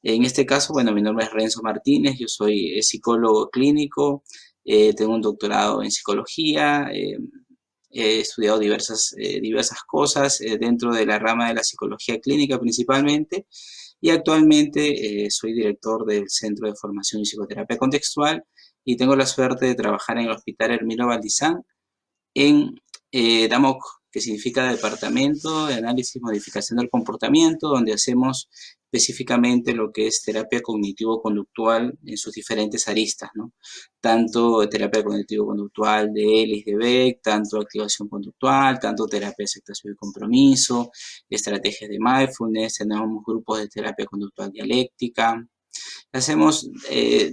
En este caso, bueno, mi nombre es Renzo Martínez, yo soy psicólogo clínico, tengo un doctorado en psicología, he estudiado diversas cosas dentro de la rama de la psicología clínica principalmente, y actualmente soy director del Centro de Formación y Psicoterapia Contextual y tengo la suerte de trabajar en el Hospital Hermilo Valdizán en DAMOC, que significa Departamento de Análisis y Modificación del Comportamiento, donde hacemos específicamente lo que es terapia cognitivo-conductual en sus diferentes aristas, ¿no? Tanto terapia cognitivo-conductual de Ellis, de Beck, tanto activación conductual, tanto terapia de aceptación y compromiso, estrategias de mindfulness, tenemos grupos de terapia conductual dialéctica, hacemos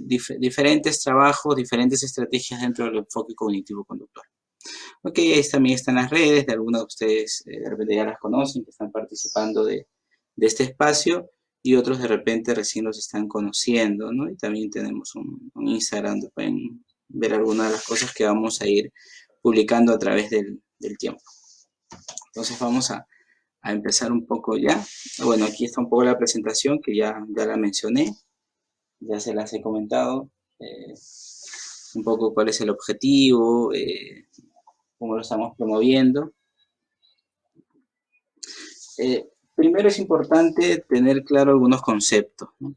diferentes trabajos, diferentes estrategias dentro del enfoque cognitivo-conductual. Ok, ahí también están las redes, de algunos de ustedes de repente ya las conocen, que están participando de este espacio, y otros de repente recién los están conociendo, ¿no? Y también tenemos un Instagram donde pueden ver algunas de las cosas que vamos a ir publicando a través del tiempo. Entonces vamos a empezar un poco ya. Bueno, aquí está un poco la presentación que ya la mencioné, ya se las he comentado, un poco cuál es el objetivo, cómo lo estamos promoviendo. Primero es importante tener claro algunos conceptos, ¿no?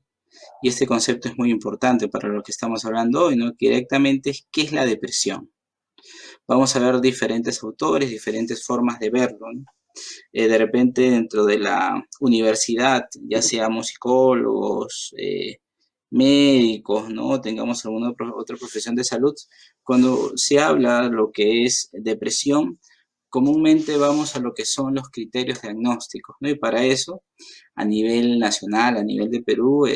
Y este concepto es muy importante para lo que estamos hablando hoy, ¿no? Que directamente es qué es la depresión. Vamos a ver diferentes autores, diferentes formas de verlo, ¿no? De repente dentro de la universidad, ya seamos psicólogos, médicos, ¿no? Tengamos alguna otra profesión de salud, cuando se habla lo que es depresión, comúnmente vamos a lo que son los criterios diagnósticos, ¿no? Y para eso, a nivel nacional, a nivel de Perú,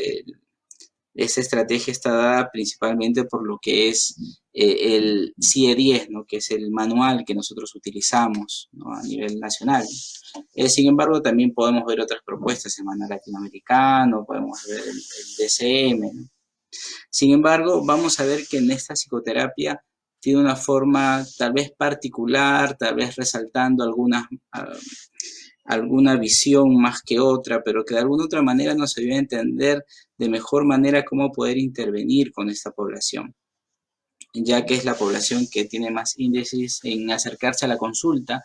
esa estrategia está dada principalmente por lo que es el CIE-10, ¿no? Que es el manual que nosotros utilizamos, ¿no? A nivel nacional. Sin embargo, también podemos ver otras propuestas, el manual latinoamericano, podemos ver el DCM, ¿no? Sin embargo, vamos a ver que en esta psicoterapia tiene una forma tal vez particular, tal vez resaltando alguna visión más que otra, pero que de alguna otra manera nos ayuda a entender de mejor manera cómo poder intervenir con esta población, ya que es la población que tiene más índices en acercarse a la consulta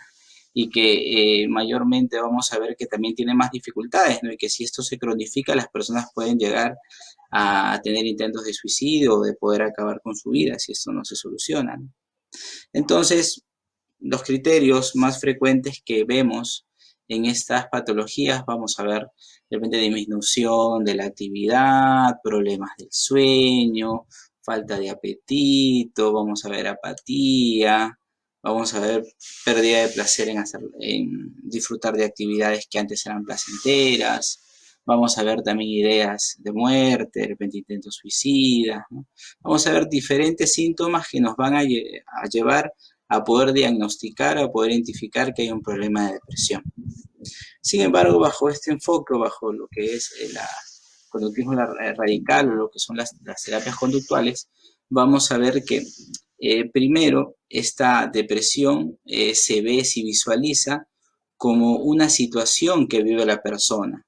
y que mayormente vamos a ver que también tiene más dificultades, ¿no? Y que si esto se cronifica, las personas pueden llegar a tener intentos de suicidio o de poder acabar con su vida si esto no se soluciona, ¿no? Entonces, los criterios más frecuentes que vemos en estas patologías, vamos a ver de repente disminución de la actividad, problemas del sueño, falta de apetito, vamos a ver apatía, vamos a ver pérdida de placer en disfrutar de actividades que antes eran placenteras, vamos a ver también ideas de muerte, de repente intentos suicidas, ¿no? Vamos a ver diferentes síntomas que nos van a llevar a poder diagnosticar, a poder identificar que hay un problema de depresión. Sin embargo, bajo este enfoque, bajo lo que es el conductismo radical o lo que son las terapias conductuales, vamos a ver que primero esta depresión se visualiza como una situación que vive la persona,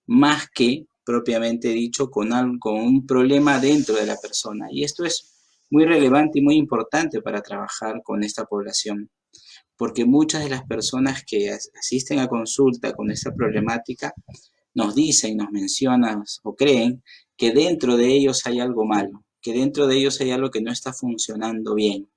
más que propiamente dicho con un problema dentro de la persona. Y esto es muy relevante y muy importante para trabajar con esta población, porque muchas de las personas que asisten a consulta con esta problemática nos dicen, nos mencionan o creen que dentro de ellos hay algo malo, que dentro de ellos hay algo que no está funcionando bien.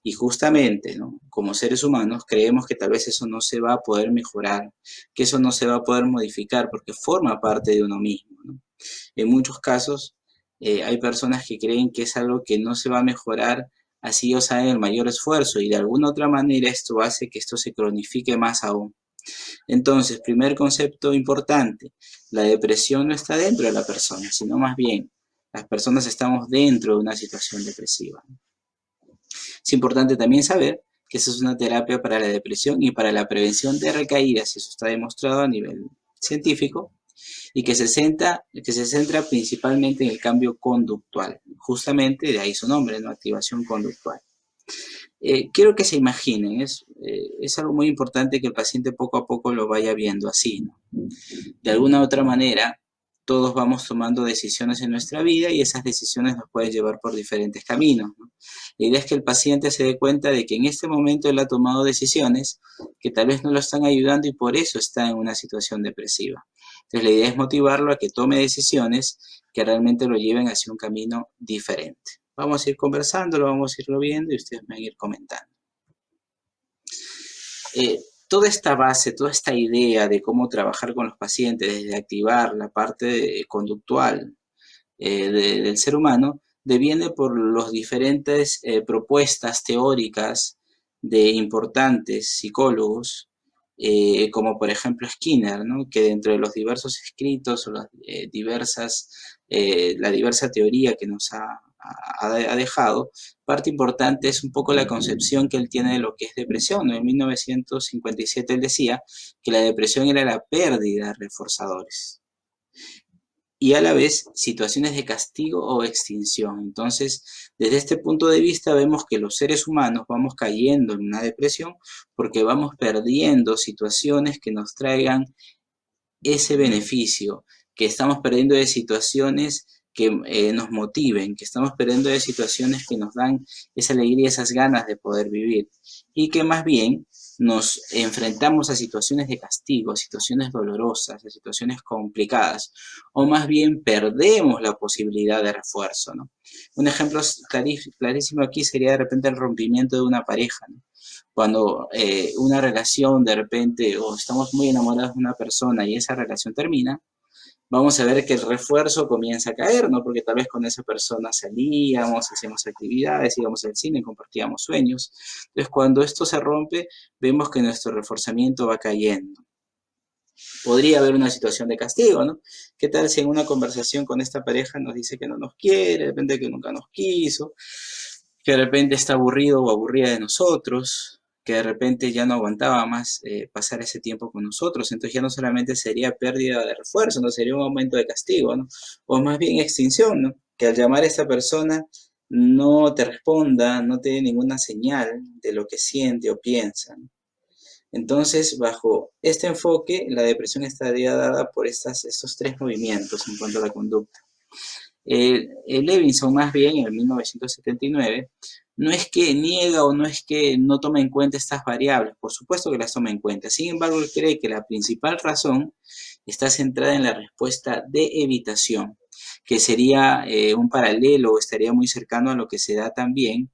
Y justamente, ¿no? Como seres humanos creemos que tal vez eso no se va a poder mejorar, que eso no se va a poder modificar porque forma parte de uno mismo, ¿no? En muchos casos hay personas que creen que es algo que no se va a mejorar así ellos hagan el mayor esfuerzo y de alguna otra manera esto hace que esto se cronifique más aún. Entonces, primer concepto importante, la depresión no está dentro de la persona, sino más bien las personas estamos dentro de una situación depresiva. Es importante también saber que esa es una terapia para la depresión y para la prevención de recaídas, eso está demostrado a nivel científico, y que se centra principalmente en el cambio conductual. Justamente de ahí su nombre, ¿no? Activación conductual. Quiero que se imaginen, es algo muy importante que el paciente poco a poco lo vaya viendo así, ¿no? De alguna u otra manera, todos vamos tomando decisiones en nuestra vida y esas decisiones nos pueden llevar por diferentes caminos, ¿no? La idea es que el paciente se dé cuenta de que en este momento él ha tomado decisiones que tal vez no lo están ayudando y por eso está en una situación depresiva. Entonces la idea es motivarlo a que tome decisiones que realmente lo lleven hacia un camino diferente. Vamos a ir conversándolo, vamos a irlo viendo y ustedes van a ir comentando. Toda esta base, toda esta idea de cómo trabajar con los pacientes, desde activar la parte conductual del ser humano, deviene por las diferentes propuestas teóricas de importantes psicólogos, como por ejemplo Skinner, ¿no? Que dentro de los diversos escritos o las la diversa teoría que nos ha dejado, parte importante es un poco la concepción que él tiene de lo que es depresión, ¿no? En 1957 él decía que la depresión era la pérdida de reforzadores y a la vez situaciones de castigo o extinción. Entonces, desde este punto de vista vemos que los seres humanos vamos cayendo en una depresión porque vamos perdiendo situaciones que nos traigan ese beneficio, que estamos perdiendo de situaciones que nos motiven, que estamos perdiendo de situaciones que nos dan esa alegría, esas ganas de poder vivir y que más bien nos enfrentamos a situaciones de castigo, a situaciones dolorosas, a situaciones complicadas, o más bien perdemos la posibilidad de refuerzo, ¿no? Un ejemplo clarísimo aquí sería de repente el rompimiento de una pareja, ¿no? Cuando una relación de repente, o estamos muy enamorados de una persona y esa relación termina, vamos a ver que el refuerzo comienza a caer, ¿no? Porque tal vez con esa persona salíamos, hacíamos actividades, íbamos al cine, compartíamos sueños. Entonces, cuando esto se rompe, vemos que nuestro reforzamiento va cayendo. Podría haber una situación de castigo, ¿no? ¿Qué tal si en una conversación con esta pareja nos dice que no nos quiere, de repente que nunca nos quiso, que de repente está aburrido o aburrida de nosotros, que de repente ya no aguantaba más pasar ese tiempo con nosotros, entonces ya no solamente sería pérdida de refuerzo, no sería un aumento de castigo, ¿no? O más bien extinción, ¿no? Que al llamar a esa persona no te responda, no te dé ninguna señal de lo que siente o piensa, ¿no? Entonces, bajo este enfoque, la depresión estaría dada por estos tres movimientos en cuanto a la conducta. Levinson, más bien, en 1979, no es que niega o no es que no toma en cuenta estas variables, por supuesto que las toma en cuenta. Sin embargo, él cree que la principal razón está centrada en la respuesta de evitación, que sería un paralelo o estaría muy cercano a lo que se da también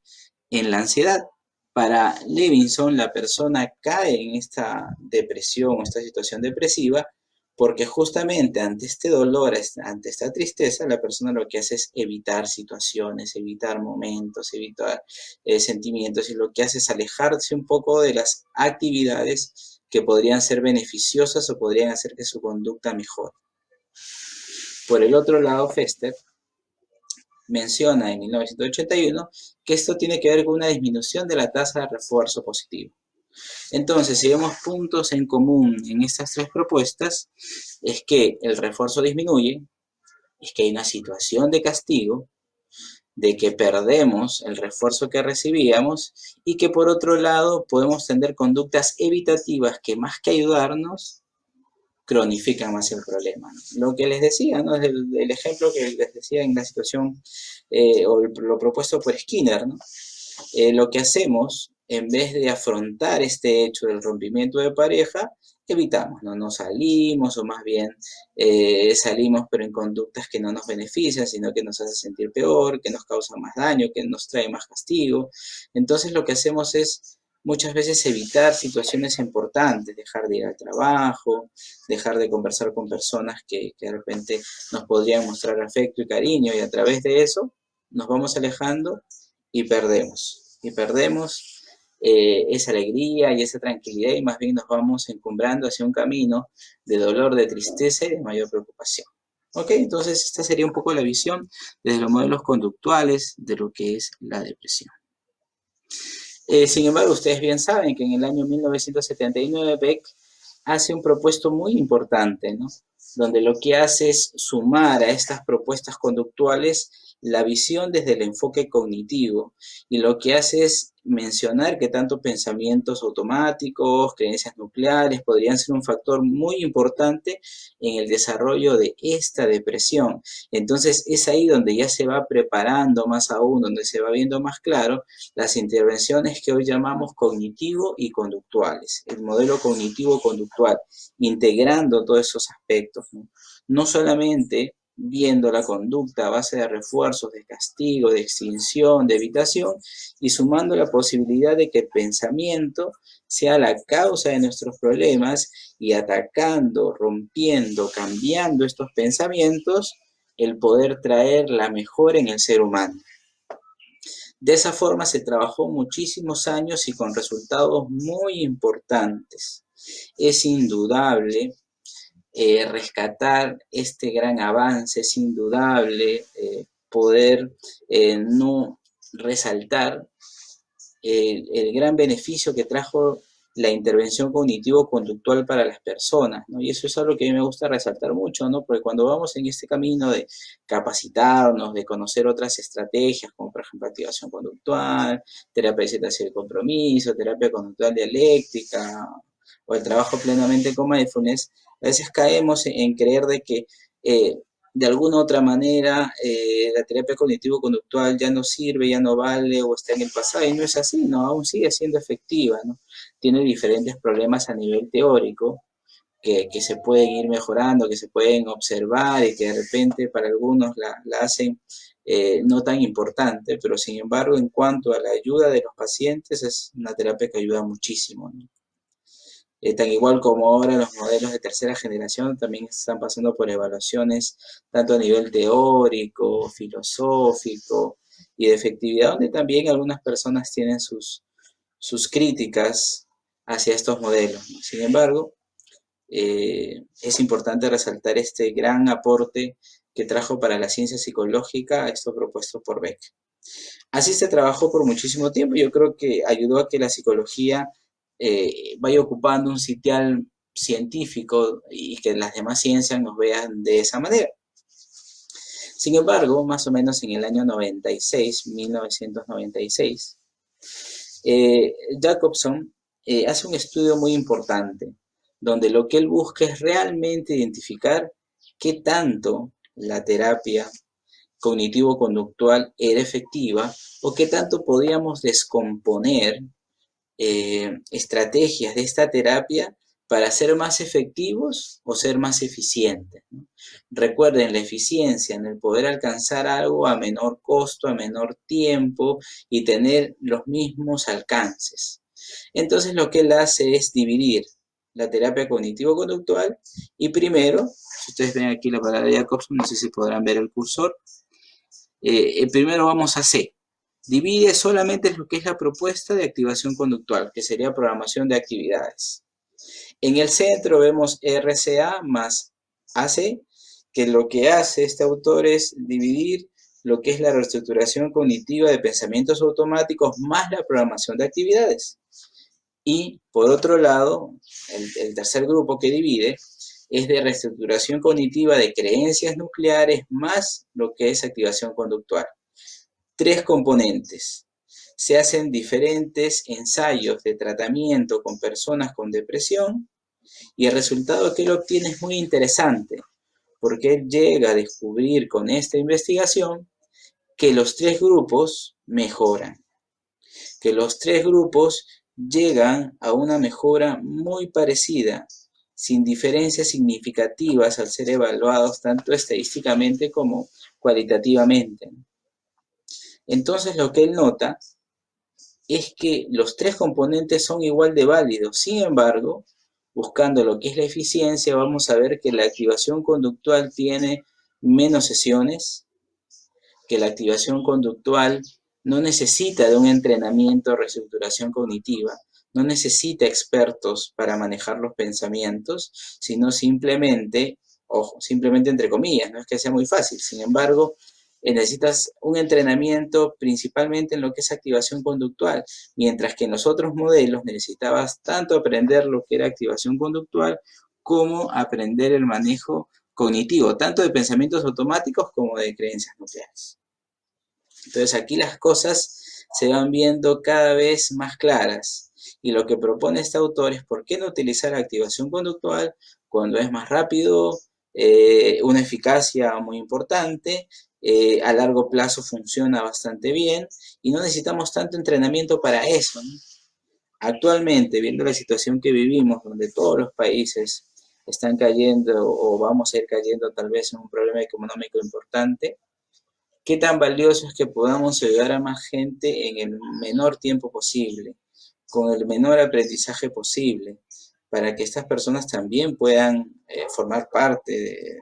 en la ansiedad. Para Levinson, la persona cae en esta depresión o esta situación depresiva porque justamente ante este dolor, ante esta tristeza, la persona lo que hace es evitar situaciones, evitar momentos, evitar sentimientos y lo que hace es alejarse un poco de las actividades que podrían ser beneficiosas o podrían hacer que su conducta mejore. Por el otro lado, Fester menciona en 1981 que esto tiene que ver con una disminución de la tasa de refuerzo positivo. Entonces, si vemos puntos en común en estas tres propuestas, es que el refuerzo disminuye, es que hay una situación de castigo, de que perdemos el refuerzo que recibíamos y que por otro lado podemos tener conductas evitativas que más que ayudarnos, cronifican más el problema, ¿no? Lo que les decía, ¿no? Es el ejemplo que les decía en la situación o lo propuesto por Skinner, ¿no? Lo que hacemos, en vez de afrontar este hecho del rompimiento de pareja, evitamos, no nos salimos o más bien salimos pero en conductas que no nos benefician, sino que nos hace sentir peor, que nos causa más daño, que nos trae más castigo. Entonces lo que hacemos es muchas veces evitar situaciones importantes, dejar de ir al trabajo, dejar de conversar con personas que de repente nos podrían mostrar afecto y cariño y a través de eso nos vamos alejando y perdemos esa alegría y esa tranquilidad y más bien nos vamos encumbrando hacia un camino de dolor, de tristeza y de mayor preocupación. ¿Ok? Entonces esta sería un poco la visión desde los modelos conductuales de lo que es la depresión. Sin embargo, ustedes bien saben que en el año 1979 Beck hace un propuesto muy importante, ¿no? Donde lo que hace es sumar a estas propuestas conductuales la visión desde el enfoque cognitivo y lo que hace es mencionar que tanto pensamientos automáticos, creencias nucleares podrían ser un factor muy importante en el desarrollo de esta depresión. Entonces es ahí donde ya se va preparando más aún, donde se va viendo más claro las intervenciones que hoy llamamos cognitivo y conductuales, el modelo cognitivo-conductual, integrando todos esos aspectos, ¿no? No solamente viendo la conducta a base de refuerzos, de castigo, de extinción, de evitación, y sumando la posibilidad de que el pensamiento sea la causa de nuestros problemas y atacando, rompiendo, cambiando estos pensamientos, el poder traer la mejora en el ser humano. De esa forma se trabajó muchísimos años y con resultados muy importantes. Es indudable rescatar este gran avance, es indudable poder no resaltar el gran beneficio que trajo la intervención cognitivo-conductual para las personas, ¿no? Y eso es algo que a mí me gusta resaltar mucho, ¿no? Porque cuando vamos en este camino de capacitarnos, de conocer otras estrategias, como por ejemplo activación conductual, terapia de aceptación y compromiso, terapia conductual dialéctica, o el trabajo plenamente con mindfulness, a veces caemos en creer de que de alguna u otra manera la terapia cognitivo-conductual ya no sirve, ya no vale o está en el pasado, y no es así, ¿no? Aún sigue siendo efectiva, ¿no? Tiene diferentes problemas a nivel teórico que se pueden ir mejorando, que se pueden observar y que de repente para algunos la hacen no tan importante, pero sin embargo en cuanto a la ayuda de los pacientes es una terapia que ayuda muchísimo, ¿no? Tan igual como ahora los modelos de tercera generación también están pasando por evaluaciones tanto a nivel teórico, filosófico y de efectividad, donde también algunas personas tienen sus críticas hacia estos modelos, ¿no? Sin embargo, es importante resaltar este gran aporte que trajo para la ciencia psicológica esto propuesto por Beck. Así se trabajó por muchísimo tiempo. Yo creo que ayudó a que la psicología vaya ocupando un sitial científico y que las demás ciencias nos vean de esa manera. Sin embargo, más o menos en el año 96, 1996, Jacobson hace un estudio muy importante, donde lo que él busca es realmente identificar qué tanto la terapia cognitivo-conductual era efectiva o qué tanto podíamos descomponer estrategias de esta terapia para ser más efectivos o ser más eficientes, ¿no? Recuerden la eficiencia en el poder alcanzar algo a menor costo, a menor tiempo y tener los mismos alcances. Entonces lo que él hace es dividir la terapia cognitivo-conductual y primero, si ustedes ven aquí la palabra Jacobson, no sé si podrán ver el cursor, primero vamos a C. Divide solamente lo que es la propuesta de activación conductual, que sería programación de actividades. En el centro vemos RCA más AC, que lo que hace este autor es dividir lo que es la reestructuración cognitiva de pensamientos automáticos más la programación de actividades. Y por otro lado, el tercer grupo que divide es de reestructuración cognitiva de creencias nucleares más lo que es activación conductual. Tres componentes. Se hacen diferentes ensayos de tratamiento con personas con depresión y el resultado que él obtiene es muy interesante porque él llega a descubrir con esta investigación que los tres grupos mejoran, que los tres grupos llegan a una mejora muy parecida, sin diferencias significativas al ser evaluados tanto estadísticamente como cualitativamente. Entonces lo que él nota es que los tres componentes son igual de válidos. Sin embargo, buscando lo que es la eficiencia, vamos a ver que la activación conductual tiene menos sesiones, que la activación conductual no necesita de un entrenamiento o reestructuración cognitiva, no necesita expertos para manejar los pensamientos, sino simplemente, ojo, simplemente entre comillas, no es que sea muy fácil, sin embargo, necesitas un entrenamiento principalmente en lo que es activación conductual, mientras que en los otros modelos necesitabas tanto aprender lo que era activación conductual como aprender el manejo cognitivo, tanto de pensamientos automáticos como de creencias nucleares. Entonces aquí las cosas se van viendo cada vez más claras. Y lo que propone este autor es por qué no utilizar activación conductual cuando es más rápido, una eficacia muy importante, a largo plazo funciona bastante bien y no necesitamos tanto entrenamiento para eso, ¿no? Actualmente, viendo la situación que vivimos, donde todos los países están cayendo o vamos a ir cayendo tal vez en un problema económico importante, ¿qué tan valioso es que podamos ayudar a más gente en el menor tiempo posible, con el menor aprendizaje posible, para que estas personas también puedan formar parte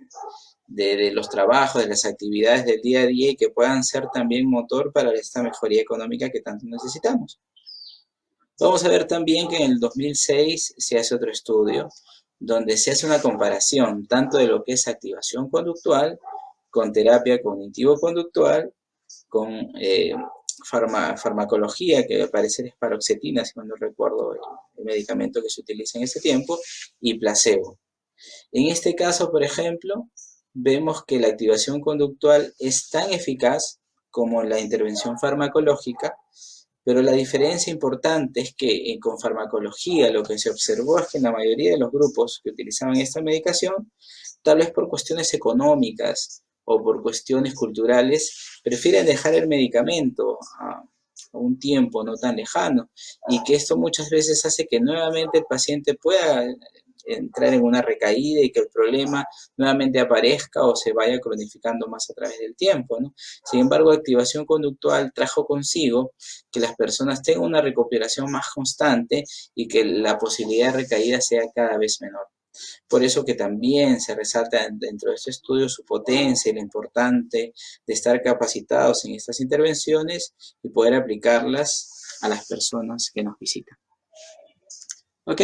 de los trabajos, de las actividades del día a día y que puedan ser también motor para esta mejoría económica que tanto necesitamos? Vamos a ver también que en el 2006 se hace otro estudio donde se hace una comparación tanto de lo que es activación conductual con terapia cognitivo-conductual, con farmacología, que al parecer es paroxetina, si mal no recuerdo el medicamento que se utiliza en ese tiempo, y placebo. En este caso, por ejemplo, vemos que la activación conductual es tan eficaz como la intervención farmacológica, pero la diferencia importante es que con farmacología lo que se observó es que en la mayoría de los grupos que utilizaban esta medicación, tal vez por cuestiones económicas o por cuestiones culturales, prefieren dejar el medicamento a un tiempo no tan lejano y que esto muchas veces hace que nuevamente el paciente pueda entrar en una recaída y que el problema nuevamente aparezca o se vaya cronificando más a través del tiempo, ¿no? Sin embargo, activación conductual trajo consigo que las personas tengan una recuperación más constante y que la posibilidad de recaída sea cada vez menor. Por eso que también se resalta dentro de este estudio su potencia y lo importante de estar capacitados en estas intervenciones y poder aplicarlas a las personas que nos visitan. ¿Ok?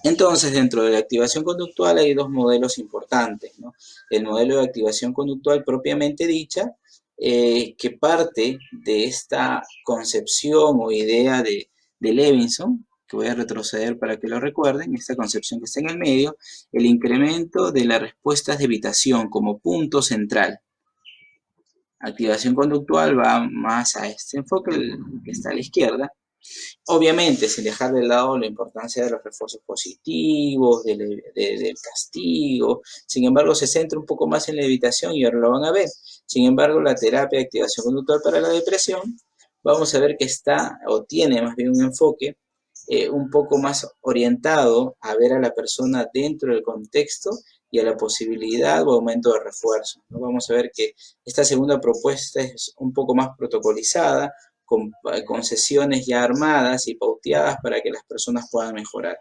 Entonces, dentro de la activación conductual hay dos modelos importantes, ¿no? El modelo de activación conductual propiamente dicha, que parte de esta concepción o idea de Levinson, que voy a retroceder para que lo recuerden, esta concepción que está en el medio, el incremento de las respuestas de evitación como punto central. Activación conductual va más a este enfoque, el que está a la izquierda, obviamente, sin dejar de lado la importancia de los refuerzos positivos, del castigo. Sin embargo, se centra un poco más en la evitación y ahora lo van a ver. Sin embargo, la terapia de activación conductual para la depresión, vamos a ver que está o tiene más bien un enfoque un poco más orientado a ver a la persona dentro del contexto y a la posibilidad o aumento de refuerzo, ¿no? Vamos a ver que esta segunda propuesta es un poco más protocolizada, con sesiones ya armadas y pauteadas para que las personas puedan mejorar.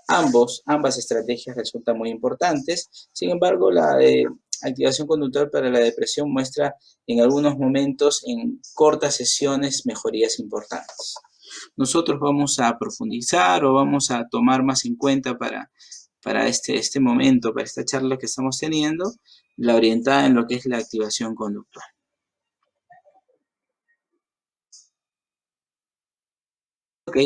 Ambas estrategias resultan muy importantes, sin embargo, la de activación conductual para la depresión muestra en algunos momentos, en cortas sesiones, mejorías importantes. Nosotros vamos a profundizar o vamos a tomar más en cuenta para este momento, para esta charla que estamos teniendo, la orientada en lo que es la activación conductual. Ok.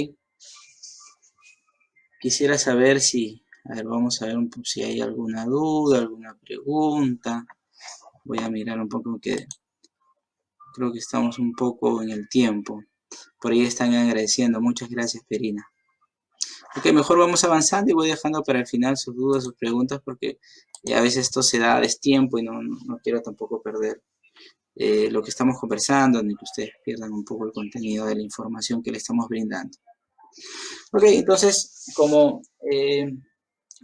Quisiera saber si, a ver, vamos a ver si hay alguna duda, alguna pregunta. Voy a mirar un poco que creo que estamos un poco en el tiempo. Por ahí están agradeciendo. Muchas gracias, Perina. Ok, mejor vamos avanzando y voy dejando para el final sus dudas, sus preguntas, porque a veces esto se da a destiempo y no quiero tampoco perder lo que estamos conversando, ni que ustedes pierdan un poco el contenido de la información que le estamos brindando. Ok, entonces, como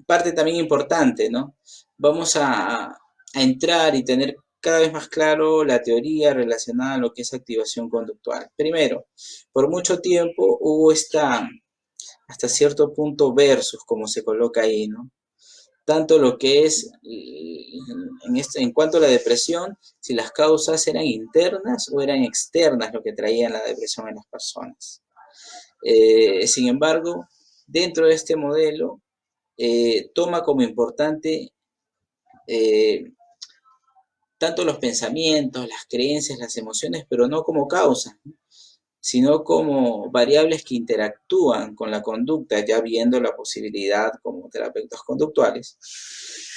parte también importante, ¿no? Vamos a entrar y tener cada vez más claro la teoría relacionada a lo que es activación conductual. Primero, por mucho tiempo hubo hasta cierto punto versus, como se coloca ahí, ¿no? Tanto lo que es, en cuanto a la depresión, si las causas eran internas o eran externas lo que traían la depresión en las personas. Sin embargo, dentro de este modelo, toma como importante tanto los pensamientos, las creencias, las emociones, pero no como causa, ¿no? sino como variables que interactúan con la conducta, ya viendo la posibilidad como terapeutas conductuales,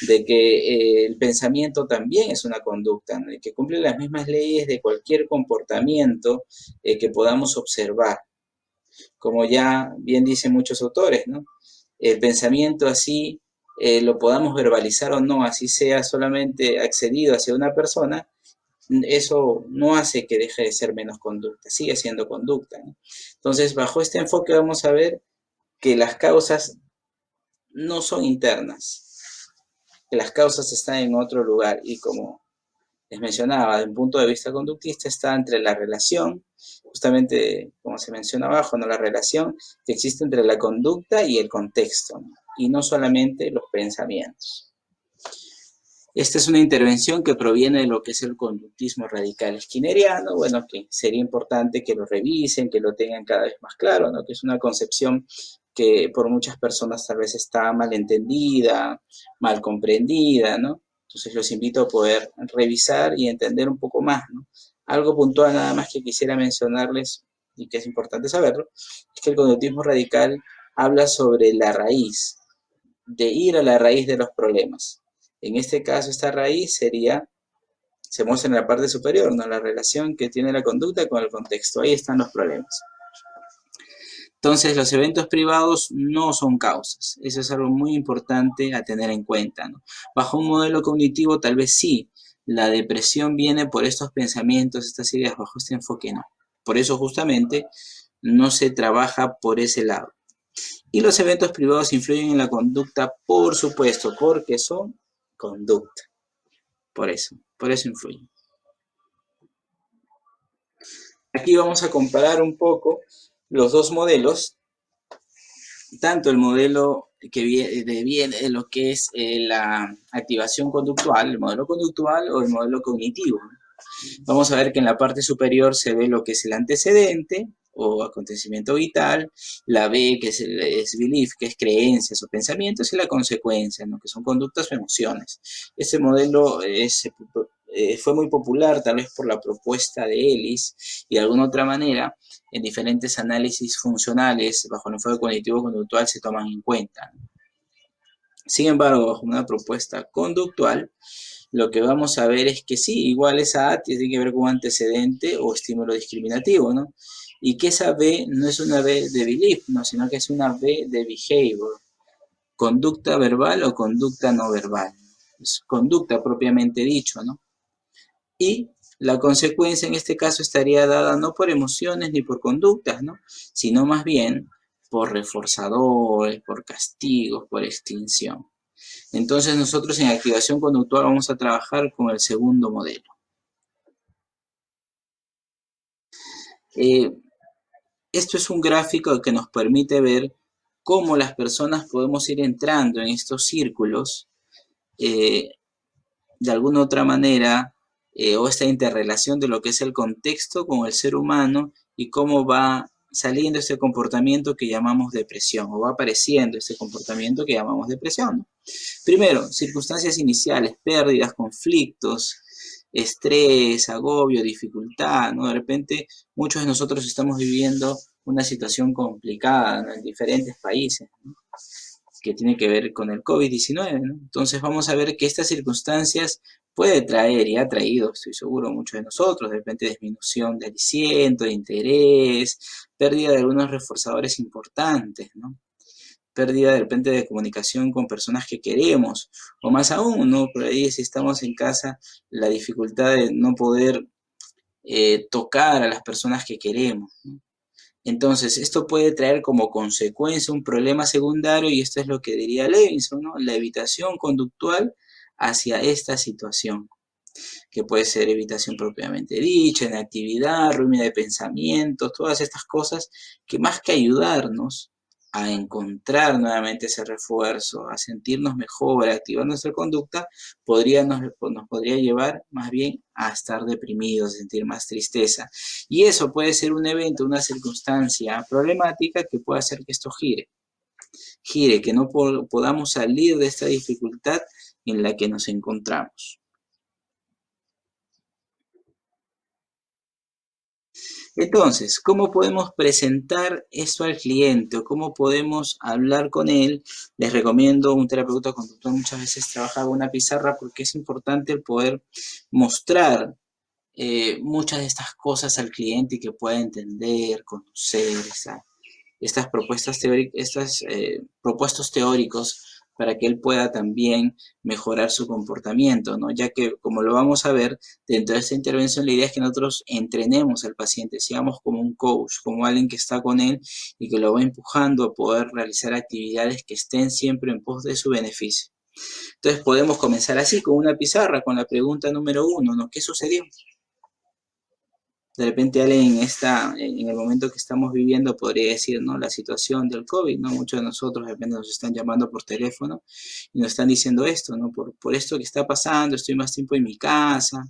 de que el pensamiento también es una conducta, ¿no? Y que cumple las mismas leyes de cualquier comportamiento que podamos observar. Como ya bien dicen muchos autores, ¿no? El pensamiento así lo podamos verbalizar o no, así sea solamente accedido hacia una persona, eso no hace que deje de ser menos conducta, sigue siendo conducta, ¿no? Entonces, bajo este enfoque vamos a ver que las causas no son internas, que las causas están en otro lugar y como les mencionaba, desde un punto de vista conductista está entre la relación, justamente como se menciona abajo, ¿no? La relación que existe entre la conducta y el contexto, ¿no? Y no solamente los pensamientos. Esta es una intervención que proviene de lo que es el conductismo radical skinneriano, bueno, que sería importante que lo revisen, que lo tengan cada vez más claro, ¿no? Que es una concepción que por muchas personas tal vez está mal entendida, mal comprendida, ¿no? Entonces los invito a poder revisar y entender un poco más, ¿no? Algo puntual nada más que quisiera mencionarles y que es importante saberlo, es que el conductismo radical habla sobre la raíz, de ir a la raíz de los problemas. En este caso, esta raíz sería, se muestra en la parte superior, ¿no? La relación que tiene la conducta con el contexto. Ahí están los problemas. Entonces, los eventos privados no son causas. Eso es algo muy importante a tener en cuenta, ¿no? Bajo un modelo cognitivo, tal vez sí. La depresión viene por estos pensamientos, estas ideas, bajo este enfoque no. Por eso, justamente, no se trabaja por ese lado. Y los eventos privados influyen en la conducta, por supuesto, porque son conducta. Por eso influyen. Aquí vamos a comparar un poco los dos modelos, tanto el modelo que viene de lo que es la activación conductual, el modelo conductual o el modelo cognitivo. Vamos a ver que en la parte superior se ve lo que es el antecedente o acontecimiento vital, la B que es belief, que es creencias o pensamientos, y la consecuencia, ¿no? Que son conductas o emociones. Este modelo fue muy popular tal vez por la propuesta de Ellis y de alguna otra manera en diferentes análisis funcionales bajo el enfoque cognitivo-conductual se toman en cuenta. Sin embargo, bajo una propuesta conductual, lo que vamos a ver es que sí, igual esa A tiene que ver con antecedente o estímulo discriminativo, ¿no? Y que esa B no es una B de belief, ¿no? Sino que es una B de behavior, conducta verbal o conducta no verbal. Es conducta propiamente dicho, ¿no? Y la consecuencia en este caso estaría dada no por emociones ni por conductas, ¿no? Sino más bien por reforzadores, por castigos, por extinción. Entonces nosotros en activación conductual vamos a trabajar con el segundo modelo. Esto es un gráfico que nos permite ver cómo las personas podemos ir entrando en estos círculos de alguna otra manera, o esta interrelación de lo que es el contexto con el ser humano y cómo va saliendo ese comportamiento que llamamos depresión, o va apareciendo ese comportamiento que llamamos depresión, ¿no? Primero, circunstancias iniciales, pérdidas, conflictos, estrés, agobio, dificultad, ¿no? De repente, muchos de nosotros estamos viviendo una situación complicada, ¿no? En diferentes países, ¿no? Que tiene que ver con el COVID-19, ¿no? Entonces vamos a ver que estas circunstancias puede traer y ha traído, estoy seguro, muchos de nosotros, de repente disminución de aliciento, de interés, pérdida de algunos reforzadores importantes, ¿no? Pérdida de repente de comunicación con personas que queremos, o más aún, ¿no? Por ahí si estamos en casa, la dificultad de no poder tocar a las personas que queremos, ¿no? Entonces, esto puede traer como consecuencia un problema secundario y esto es lo que diría Levinson, ¿no? La evitación conductual hacia esta situación, que puede ser evitación propiamente dicha, inactividad, ruina de pensamientos, todas estas cosas que más que ayudarnos a encontrar nuevamente ese refuerzo, a sentirnos mejor, a activar nuestra conducta, nos podría llevar más bien a estar deprimidos, a sentir más tristeza. Y eso puede ser un evento, una circunstancia problemática que pueda hacer que esto gire, que no podamos salir de esta dificultad en la que nos encontramos. Entonces, ¿cómo podemos presentar esto al cliente o cómo podemos hablar con él? Les recomiendo un terapeuta conductual, muchas veces trabaja con una pizarra porque es importante el poder mostrar muchas de estas cosas al cliente y que pueda entender, conocer estas propuestas teóricas, estos propuestos teóricos para que él pueda también mejorar su comportamiento, ¿no? Ya que, como lo vamos a ver, dentro de esta intervención la idea es que nosotros entrenemos al paciente, seamos como un coach, como alguien que está con él y que lo va empujando a poder realizar actividades que estén siempre en pos de su beneficio. Entonces podemos comenzar así, con una pizarra, con la pregunta número uno, ¿no? ¿Qué sucedió? De repente alguien está en el momento que estamos viviendo, podría decir, ¿no? La situación del COVID, ¿no? Muchos de nosotros de repente nos están llamando por teléfono y nos están diciendo esto, ¿no? Por esto que está pasando, estoy más tiempo en mi casa.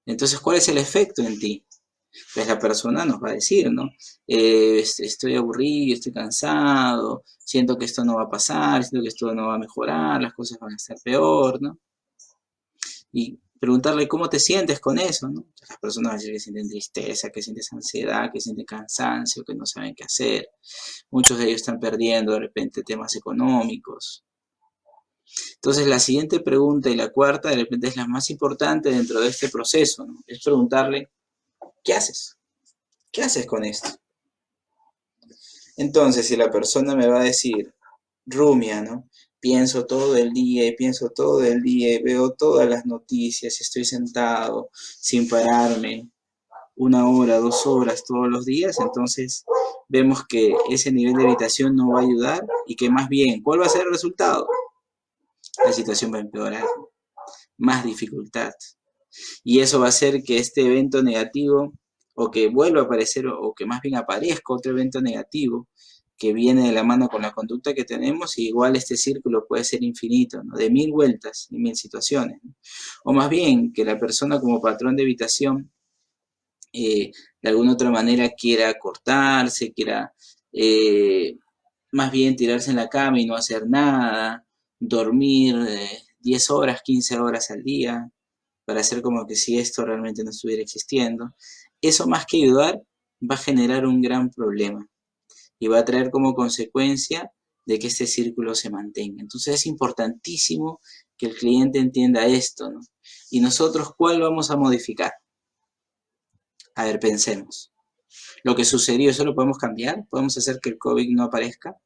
Entonces, ¿cuál es el efecto en ti? Pues la persona nos va a decir, ¿no? Estoy aburrido, estoy cansado, siento que esto no va a pasar, siento que esto no va a mejorar, las cosas van a estar peor, ¿no? Y preguntarle cómo te sientes con eso, ¿no? Las personas van a decir que sienten tristeza, que sienten ansiedad, que sienten cansancio, que no saben qué hacer. Muchos de ellos están perdiendo de repente temas económicos. Entonces la siguiente pregunta y la cuarta de repente es la más importante dentro de este proceso, ¿no? Es preguntarle, ¿qué haces? ¿Qué haces con esto? Entonces si la persona me va a decir, rumia, ¿no? Pienso todo el día y pienso todo el día y veo todas las noticias y estoy sentado sin pararme 1 hora, 2 horas todos los días, entonces vemos que ese nivel de evitación no va a ayudar y que más bien, ¿cuál va a ser el resultado? La situación va a empeorar, más dificultad. Y eso va a hacer que este evento negativo, o que vuelva a aparecer, o que más bien aparezca otro evento negativo, que viene de la mano con la conducta que tenemos, y igual este círculo puede ser infinito, ¿no? De 1000 vueltas y 1000 situaciones, ¿no? O más bien que la persona como patrón de evitación de alguna otra manera quiera cortarse, quiera más bien tirarse en la cama y no hacer nada, dormir 10 horas, 15 horas al día, para hacer como que si esto realmente no estuviera existiendo. Eso más que ayudar va a generar un gran problema y va a traer como consecuencia de que este círculo se mantenga. Entonces es importantísimo que el cliente entienda esto, ¿no? Y nosotros, ¿cuál vamos a modificar? A ver, pensemos. Lo que sucedió, ¿eso lo podemos cambiar? ¿Podemos hacer que el COVID no aparezca?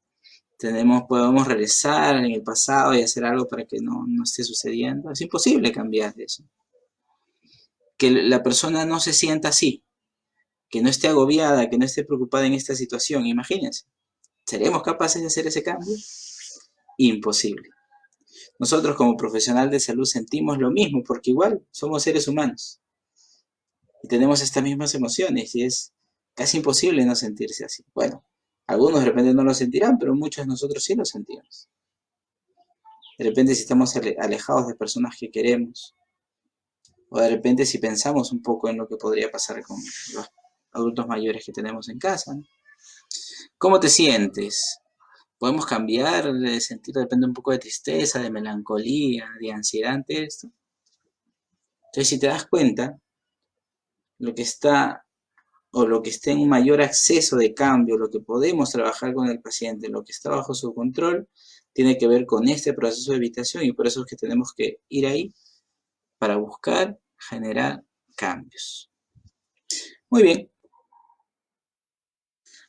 ¿Podemos regresar en el pasado y hacer algo para que no esté sucediendo? Es imposible cambiar eso. Que la persona no se sienta así, que no esté agobiada, que no esté preocupada en esta situación. Imagínense, ¿seremos capaces de hacer ese cambio? Imposible. Nosotros como profesional de salud sentimos lo mismo, porque igual somos seres humanos y tenemos estas mismas emociones y es casi imposible no sentirse así. Bueno, algunos de repente no lo sentirán, pero muchos de nosotros sí lo sentimos. De repente si estamos alejados de personas que queremos, o de repente si pensamos un poco en lo que podría pasar con los adultos mayores que tenemos en casa, ¿no? ¿Cómo te sientes? Podemos cambiar de sentir de repente un poco de tristeza, de melancolía, de ansiedad ante esto. Entonces, si te das cuenta, lo que está o lo que esté en un mayor acceso de cambio, lo que podemos trabajar con el paciente, lo que está bajo su control, tiene que ver con este proceso de evitación y por eso es que tenemos que ir ahí para buscar generar cambios. Muy bien,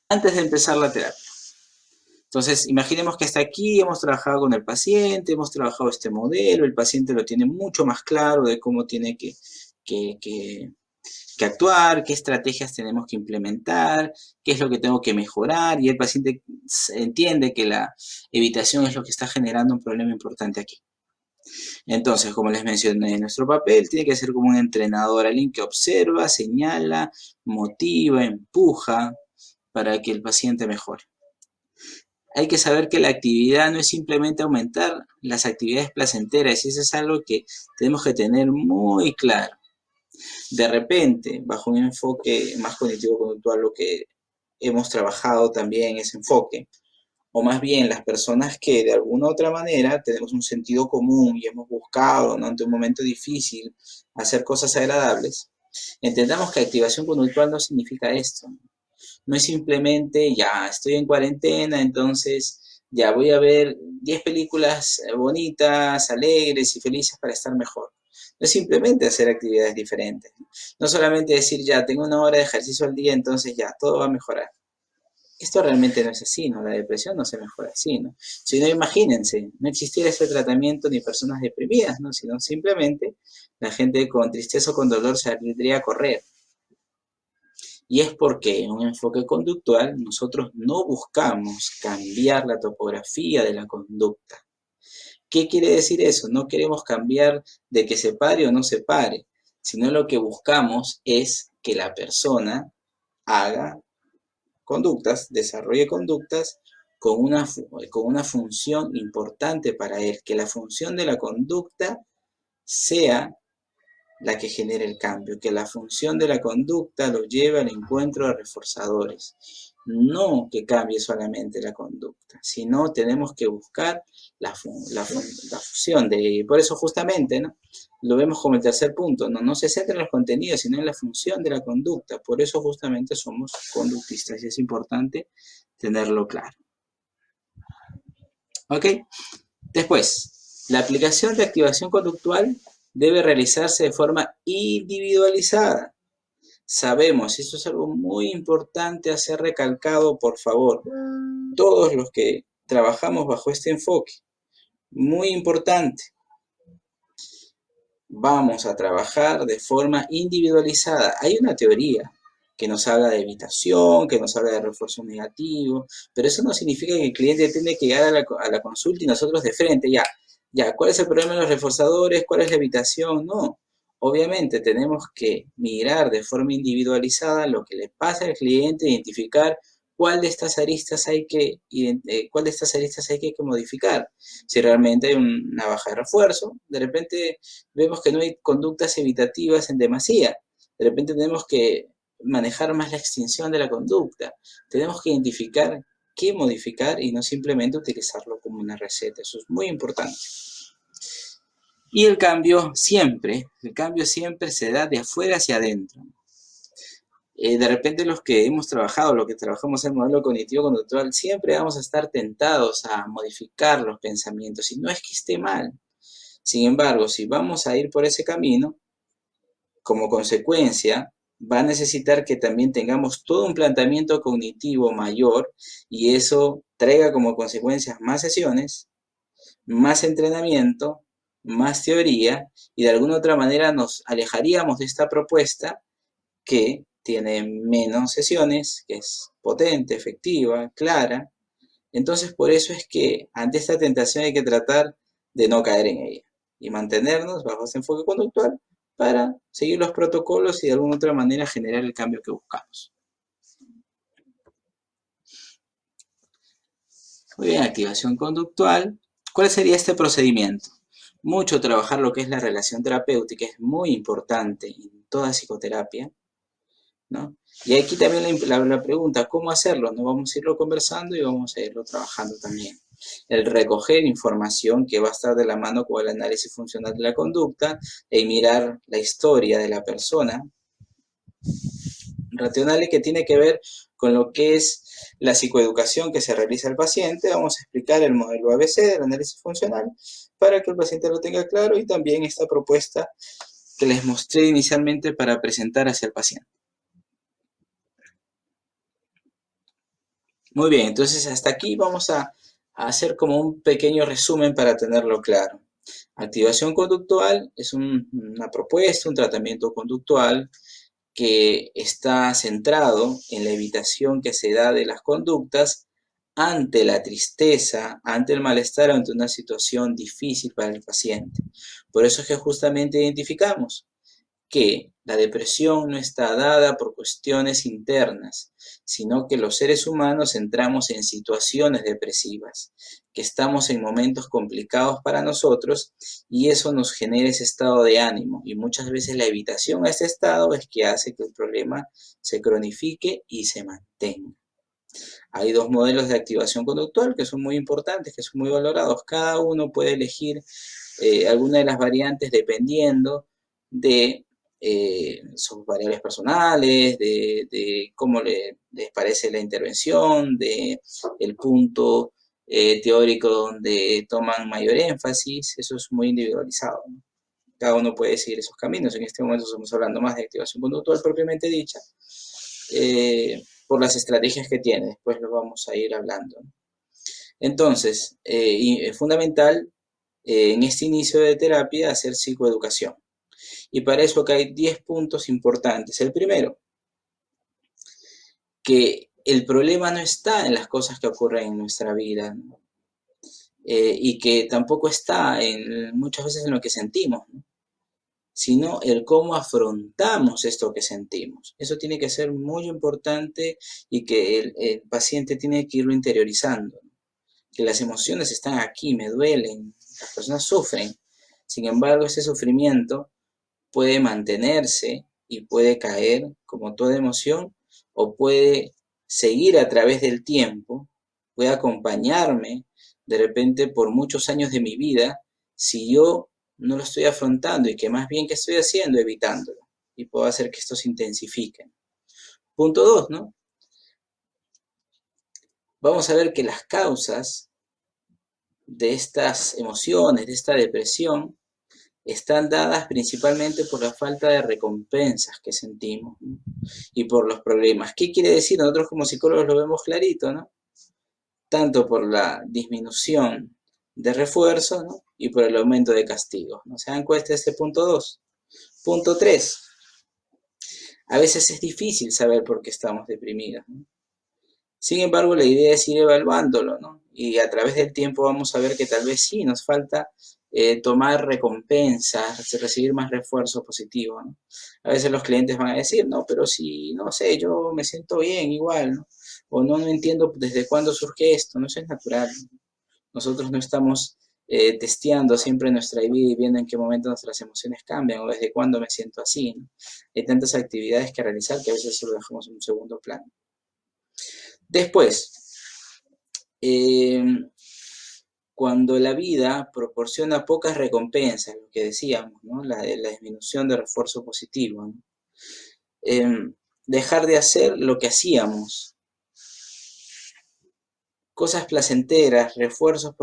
antes de empezar la terapia. Entonces, imaginemos que hasta aquí hemos trabajado con el paciente, hemos trabajado este modelo, el paciente lo tiene mucho más claro de cómo tiene que, que, que actuar, qué estrategias tenemos que implementar, qué es lo que tengo que mejorar, y el paciente entiende que la evitación es lo que está generando un problema importante aquí. Entonces, como les mencioné, nuestro papel tiene que ser como un entrenador, alguien que observa, señala, motiva, empuja para que el paciente mejore. Hay que saber que la actividad no es simplemente aumentar las actividades placenteras, y eso es algo que tenemos que tener muy claro. De repente, bajo un enfoque más cognitivo-conductual, lo que hemos trabajado también ese enfoque, o más bien las personas que de alguna u otra manera tenemos un sentido común y hemos buscado, ¿no? Ante un momento difícil hacer cosas agradables, Entendamos que activación conductual no significa esto. No es simplemente, ya estoy en cuarentena, entonces ya voy a ver 10 películas bonitas, alegres y felices para estar mejor. No es simplemente hacer actividades diferentes. No solamente decir, ya tengo una hora de ejercicio al día, entonces ya todo va a mejorar. Esto realmente no es así, ¿no? La depresión no se mejora así, ¿no? Si no, imagínense, no existiera ese tratamiento ni personas deprimidas, ¿no? Sino simplemente la gente con tristeza o con dolor saldría a correr. Y es porque en un enfoque conductual nosotros no buscamos cambiar la topografía de la conducta. ¿Qué quiere decir eso? No queremos cambiar de que se pare o no se pare, sino lo que buscamos es que la persona haga conductas, desarrolle conductas con una función importante para él, que la función de la conducta sea la que genera el cambio, que la función de la conducta lo lleve al encuentro de reforzadores. No que cambie solamente la conducta, sino tenemos que buscar la fusión de, por eso justamente, ¿no? Lo vemos como el tercer punto, ¿no? No se centra en los contenidos, sino en la función de la conducta. Por eso justamente somos conductistas y es importante tenerlo claro. ¿Ok? Después, la aplicación de activación conductual debe realizarse de forma individualizada. Sabemos, esto es algo muy importante a ser recalcado, por favor, todos los que trabajamos bajo este enfoque, muy importante. Vamos a trabajar de forma individualizada. Hay una teoría que nos habla de evitación, que nos habla de refuerzo negativo, pero eso no significa que el cliente tiene que llegar a la consulta y nosotros de frente, ya, ¿cuál es el problema de los reforzadores? ¿Cuál es la evitación? No. Obviamente tenemos que mirar de forma individualizada lo que le pasa al cliente, identificar cuál de estas aristas hay que modificar. Si realmente hay una baja de refuerzo, de repente vemos que no hay conductas evitativas en demasía. De repente tenemos que manejar más la extinción de la conducta. Tenemos que identificar qué modificar y no simplemente utilizarlo como una receta. Eso es muy importante. Y el cambio siempre se da de afuera hacia adentro. De repente los que hemos trabajado, los que trabajamos en el modelo cognitivo-conductual, siempre vamos a estar tentados a modificar los pensamientos. Y no es que esté mal. Sin embargo, si vamos a ir por ese camino, como consecuencia, va a necesitar que también tengamos todo un planteamiento cognitivo mayor y eso traiga como consecuencias más sesiones, más entrenamiento, más teoría y de alguna otra manera nos alejaríamos de esta propuesta que tiene menos sesiones, que es potente, efectiva, clara. Entonces, por eso es que ante esta tentación hay que tratar de no caer en ella y mantenernos bajo ese enfoque conductual para seguir los protocolos y de alguna otra manera generar el cambio que buscamos. Muy bien, activación conductual. ¿Cuál sería este procedimiento? Mucho trabajar lo que es la relación terapéutica es muy importante en toda psicoterapia, ¿no? Y aquí también la pregunta, ¿cómo hacerlo? No vamos a irlo conversando y vamos a irlo trabajando también. El recoger información que va a estar de la mano con el análisis funcional de la conducta, y mirar la historia de la persona, racional y que tiene que ver con lo que es la psicoeducación que se realiza al paciente. Vamos a explicar el modelo ABC del análisis funcional para que el paciente lo tenga claro y también esta propuesta que les mostré inicialmente para presentar hacia el paciente. Muy bien, entonces hasta aquí vamos a hacer como un pequeño resumen para tenerlo claro. Activación conductual es una propuesta, un tratamiento conductual que está centrado en la evitación que se da de las conductas ante la tristeza, ante el malestar, ante una situación difícil para el paciente. Por eso es que justamente identificamos que la depresión no está dada por cuestiones internas, sino que los seres humanos entramos en situaciones depresivas, que estamos en momentos complicados para nosotros y eso nos genera ese estado de ánimo y muchas veces la evitación a ese estado es que hace que el problema se cronifique y se mantenga. Hay dos modelos de activación conductual que son muy importantes, que son muy valorados. Cada uno puede elegir alguna de las variantes dependiendo de sus variables personales, de cómo les parece la intervención, de el punto teórico donde toman mayor énfasis. Eso es muy individualizado, ¿no? Cada uno puede seguir esos caminos. En este momento estamos hablando más de activación conductual propiamente dicha, por las estrategias que tiene. Después lo vamos a ir hablando, ¿no? Entonces, es fundamental en este inicio de terapia hacer psicoeducación. Y para eso acá hay 10 puntos importantes. El primero, que el problema no está en las cosas que ocurren en nuestra vida, ¿no? Y que tampoco está muchas veces en lo que sentimos, ¿no? Sino el cómo afrontamos esto que sentimos. Eso tiene que ser muy importante y que el paciente tiene que irlo interiorizando, ¿no? Que las emociones están aquí, me duelen, las personas sufren. Sin embargo, ese sufrimiento puede mantenerse y puede caer como toda emoción, o puede seguir a través del tiempo, puede acompañarme de repente por muchos años de mi vida si yo no lo estoy afrontando, y que más bien que estoy haciendo, evitándolo, y puedo hacer que esto se intensifique. Punto 2, ¿no? Vamos a ver que las causas de estas emociones, de esta depresión, están dadas principalmente por la falta de recompensas que sentimos, ¿no? Y por los problemas. ¿Qué quiere decir? Nosotros como psicólogos lo vemos clarito, ¿no? Tanto por la disminución de refuerzo, ¿no? Y por el aumento de castigos, ¿no? ¿Se dan cuenta de este punto 2? Punto 3. A veces es difícil saber por qué estamos deprimidos, ¿no? Sin embargo, la idea es ir evaluándolo, ¿no? Y a través del tiempo vamos a ver que tal vez sí nos falta tomar recompensas, recibir más refuerzo positivo, ¿no? A veces los clientes van a decir, no, pero si, no sé, yo me siento bien igual, ¿no? O no, no entiendo desde cuándo surge esto, no, eso es natural, ¿no? Nosotros no estamos testeando siempre nuestra vida y viendo en qué momento nuestras emociones cambian o desde cuándo me siento así, ¿no? Hay tantas actividades que realizar que a veces se lo dejamos en un segundo plano. Después, eh, cuando la vida proporciona pocas recompensas, lo que decíamos, ¿no? La disminución de refuerzo positivo, ¿no? Dejar de hacer lo que hacíamos, cosas placenteras, refuerzos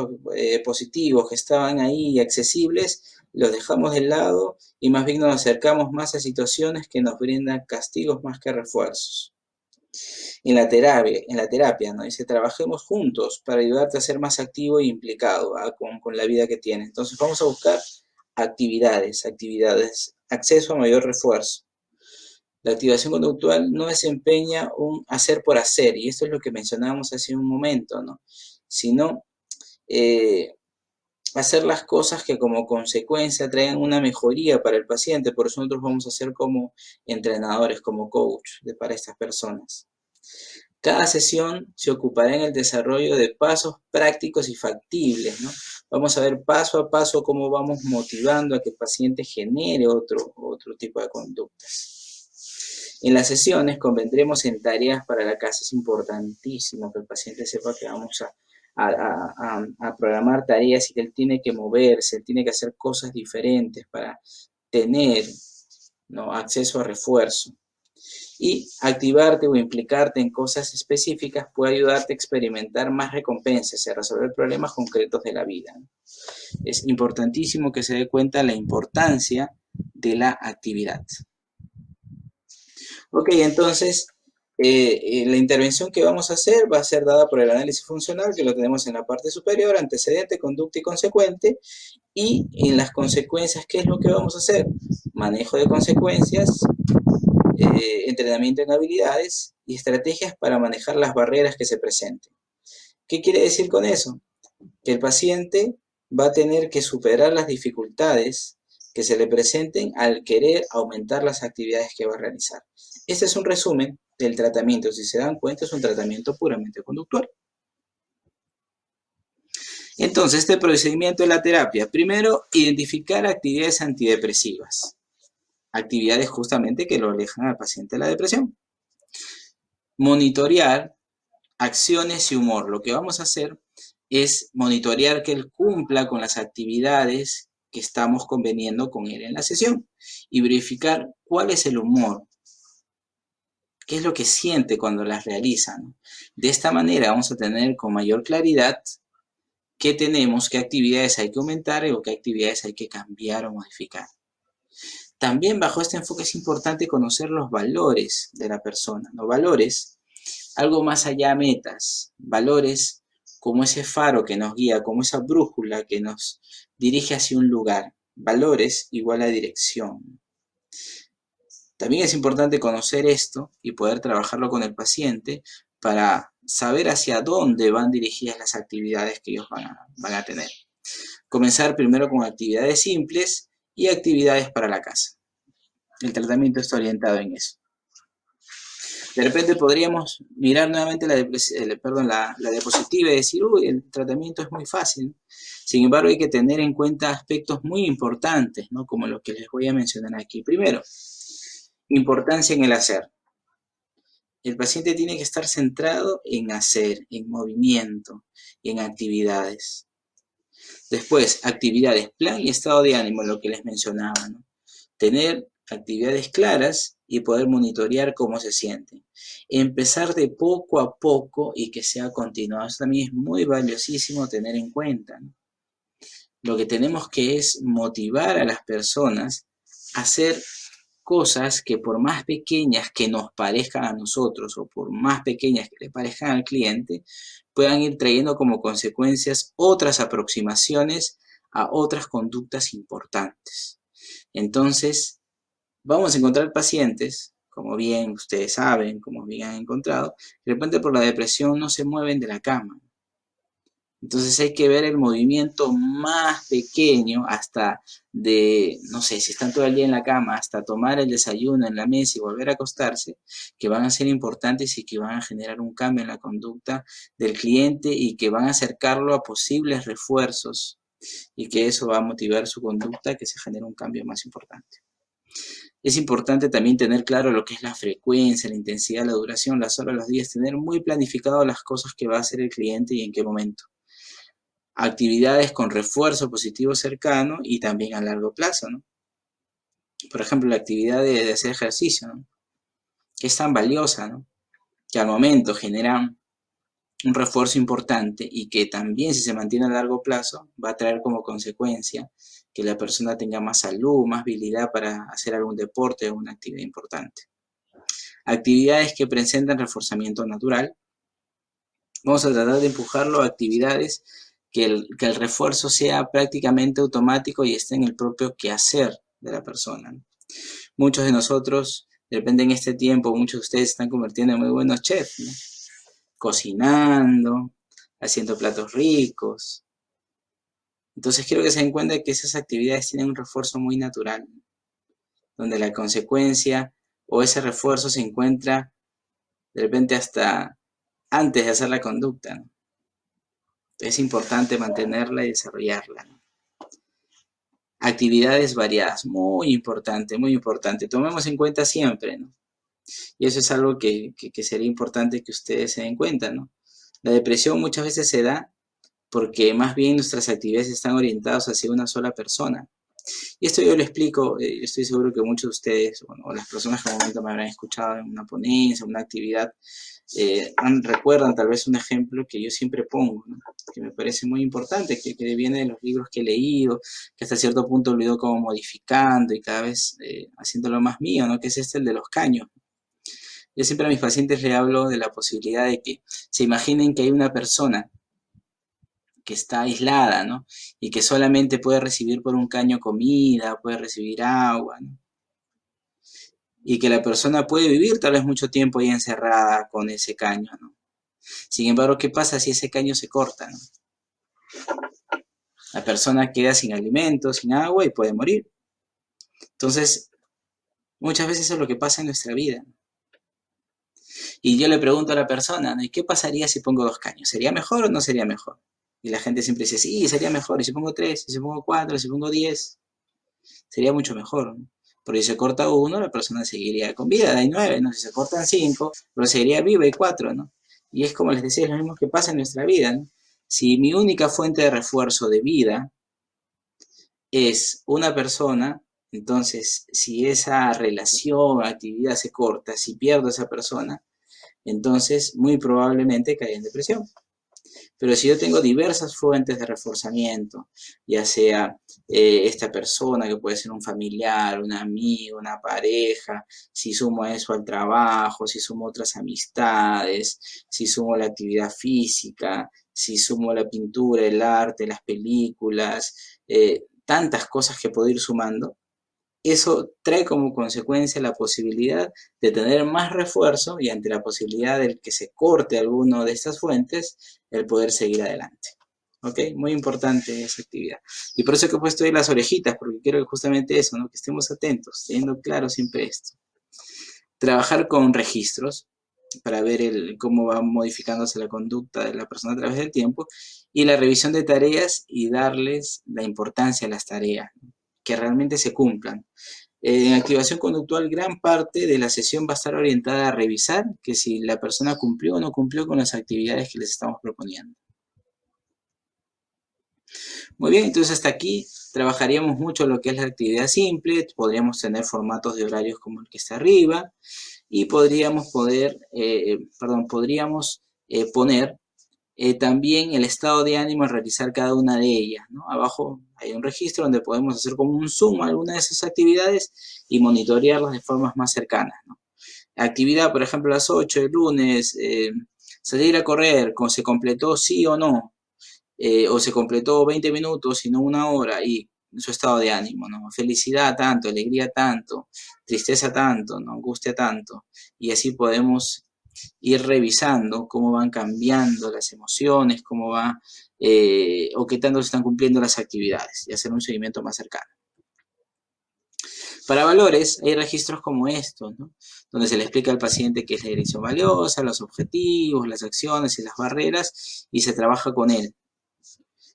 positivos que estaban ahí accesibles, los dejamos de lado y más bien nos acercamos más a situaciones que nos brindan castigos más que refuerzos. En la terapia, ¿no? Dice, trabajemos juntos para ayudarte a ser más activo e implicado, ¿ah? Con la vida que tienes. Entonces vamos a buscar actividades, acceso a mayor refuerzo. La activación conductual no desempeña un hacer por hacer, y esto es lo que mencionábamos hace un momento, ¿no? Sino hacer las cosas que como consecuencia traigan una mejoría para el paciente. Por eso nosotros vamos a ser como entrenadores, como coach para estas personas. Cada sesión se ocupará en el desarrollo de pasos prácticos y factibles, ¿no? Vamos a ver paso a paso cómo vamos motivando a que el paciente genere otro tipo de conductas. En las sesiones convendremos en tareas para la casa. Es importantísimo que el paciente sepa que vamos a programar tareas y que él tiene que moverse, él tiene que hacer cosas diferentes para tener, ¿no?, acceso a refuerzo. Y activarte o implicarte en cosas específicas puede ayudarte a experimentar más recompensas y a resolver problemas concretos de la vida. Es importantísimo que se dé cuenta la importancia de la actividad. Ok, entonces la intervención que vamos a hacer va a ser dada por el análisis funcional, que lo tenemos en la parte superior, antecedente, conducta y consecuente. Y en las consecuencias, ¿qué es lo que vamos a hacer? Manejo de consecuencias, entrenamiento en habilidades y estrategias para manejar las barreras que se presenten. ¿Qué quiere decir con eso? Que el paciente va a tener que superar las dificultades que se le presenten al querer aumentar las actividades que va a realizar. Este es un resumen del tratamiento. Si se dan cuenta, es un tratamiento puramente conductual. Entonces, este procedimiento de la terapia, primero, identificar actividades antidepresivas. Actividades justamente que lo alejan al paciente de la depresión. Monitorear acciones y humor. Lo que vamos a hacer es monitorear que él cumpla con las actividades que estamos conveniendo con él en la sesión y verificar cuál es el humor, qué es lo que siente cuando las realiza, ¿no? De esta manera vamos a tener con mayor claridad qué tenemos, qué actividades hay que aumentar o qué actividades hay que cambiar o modificar. También bajo este enfoque es importante conocer los valores de la persona, ¿no? Valores, algo más allá de metas, valores como ese faro que nos guía, como esa brújula que nos dirige hacia un lugar. Valores igual a dirección. También es importante conocer esto y poder trabajarlo con el paciente para saber hacia dónde van dirigidas las actividades que ellos van a tener. Comenzar primero con actividades simples y actividades para la casa. El tratamiento está orientado en eso. De repente podríamos mirar nuevamente la diapositiva y decir, uy, el tratamiento es muy fácil. Sin embargo, hay que tener en cuenta aspectos muy importantes, ¿no? Como los que les voy a mencionar aquí. Primero, importancia en el hacer. El paciente tiene que estar centrado en hacer, en movimiento, en actividades. Después, actividades, plan y estado de ánimo, lo que les mencionaba, ¿no? Tener actividades claras y poder monitorear cómo se sienten. Empezar de poco a poco y que sea continuado. Eso también es muy valiosísimo tener en cuenta, ¿no? Lo que tenemos que es motivar a las personas a hacer cosas que por más pequeñas que nos parezcan a nosotros o por más pequeñas que le parezcan al cliente, puedan ir trayendo como consecuencias otras aproximaciones a otras conductas importantes. Entonces, vamos a encontrar pacientes, como bien ustedes saben, como bien han encontrado, de repente por la depresión no se mueven de la cama. Entonces hay que ver el movimiento más pequeño hasta de, no sé, si están todo el día en la cama, hasta tomar el desayuno en la mesa y volver a acostarse, que van a ser importantes y que van a generar un cambio en la conducta del cliente y que van a acercarlo a posibles refuerzos y que eso va a motivar su conducta, que se genere un cambio más importante. Es importante también tener claro lo que es la frecuencia, la intensidad, la duración, las horas, los días, tener muy planificado las cosas que va a hacer el cliente y en qué momento. Actividades con refuerzo positivo cercano y también a largo plazo, ¿no? Por ejemplo, la actividad de hacer ejercicio, ¿no? Que es tan valiosa, ¿no? Que al momento genera un refuerzo importante y que también si se mantiene a largo plazo va a traer como consecuencia que la persona tenga más salud, más habilidad para hacer algún deporte o una actividad importante. Actividades que presentan reforzamiento natural. Vamos a tratar de empujarlo a actividades que el refuerzo sea prácticamente automático y esté en el propio quehacer de la persona, ¿no? Muchos de nosotros, de repente en este tiempo, muchos de ustedes se están convirtiendo en muy buenos chefs, ¿no? Cocinando, haciendo platos ricos. Entonces quiero que se den cuenta que esas actividades tienen un refuerzo muy natural, donde la consecuencia o ese refuerzo se encuentra de repente hasta antes de hacer la conducta, ¿no? Es importante mantenerla y desarrollarla, ¿no? Actividades variadas, muy importante, muy importante. Tomemos en cuenta siempre, ¿no? Y eso es algo que sería importante que ustedes se den cuenta, ¿no? La depresión muchas veces se da porque más bien nuestras actividades están orientadas hacia una sola persona. Y esto yo lo explico, estoy seguro que muchos de ustedes, bueno, o las personas que en un momento me habrán escuchado en una ponencia, en una actividad, recuerdan tal vez un ejemplo que yo siempre pongo, ¿no? Que me parece muy importante, que viene de los libros que he leído, que hasta cierto punto lo he ido como modificando y cada vez haciéndolo más mío, ¿no? Que es este, el de los caños. Yo siempre a mis pacientes les hablo de la posibilidad de que se imaginen que hay una persona que está aislada, ¿no? Y que solamente puede recibir por un caño comida, puede recibir agua, ¿no? Y que la persona puede vivir tal vez mucho tiempo ahí encerrada con ese caño, ¿no? Sin embargo, ¿qué pasa si ese caño se corta, ¿no? La persona queda sin alimento, sin agua y puede morir. Entonces, muchas veces eso es lo que pasa en nuestra vida. Y yo le pregunto a la persona, ¿no? ¿Y qué pasaría si pongo 2 caños? ¿Sería mejor o no sería mejor? Y la gente siempre dice, sí, sería mejor. Y si pongo 3, y si pongo 4, y si pongo 10, sería mucho mejor, ¿no? Porque si se corta uno, la persona seguiría con vida, hay 9, ¿no? Si se cortan 5, pero seguiría viva, y 4, ¿no? Y es como les decía, es lo mismo que pasa en nuestra vida, ¿no? Si mi única fuente de refuerzo de vida es una persona, entonces si esa relación, actividad se corta, si pierdo a esa persona, entonces muy probablemente caiga en depresión. Pero si yo tengo diversas fuentes de reforzamiento, ya sea esta persona que puede ser un familiar, un amigo, una pareja, si sumo a eso al trabajo, si sumo otras amistades, si sumo la actividad física, si sumo la pintura, el arte, las películas, tantas cosas que puedo ir sumando, eso trae como consecuencia la posibilidad de tener más refuerzo y ante la posibilidad de que se corte alguno de estas fuentes, el poder seguir adelante. ¿Ok? Muy importante esa actividad. Y por eso que he puesto ahí las orejitas, porque quiero que justamente eso, ¿no? Que estemos atentos, teniendo claro siempre esto. Trabajar con registros para ver cómo va modificándose la conducta de la persona a través del tiempo y la revisión de tareas y darles la importancia a las tareas, ¿no? Que realmente se cumplan. En activación conductual, gran parte de la sesión va a estar orientada a revisar que si la persona cumplió o no cumplió con las actividades que les estamos proponiendo. Muy bien, entonces hasta aquí trabajaríamos mucho lo que es la actividad simple, podríamos tener formatos de horarios como el que está arriba y podríamos poner también el estado de ánimo al realizar cada una de ellas, ¿no? Abajo hay un registro donde podemos hacer como un zoom a alguna de esas actividades y monitorearlas de formas más cercanas, ¿no? Actividad, por ejemplo, a las 8 el lunes, salir a correr, ¿se completó sí o no? O se completó 20 minutos y no una hora, y su estado de ánimo, ¿no? Felicidad tanto, alegría tanto, tristeza tanto, ¿no? Angustia tanto, y así podemos ir revisando cómo van cambiando las emociones, cómo va, o qué tanto se están cumpliendo las actividades, y hacer un seguimiento más cercano. Para valores hay registros como estos, ¿no? Donde se le explica al paciente qué es la dirección valiosa, los objetivos, las acciones y las barreras, y se trabaja con él.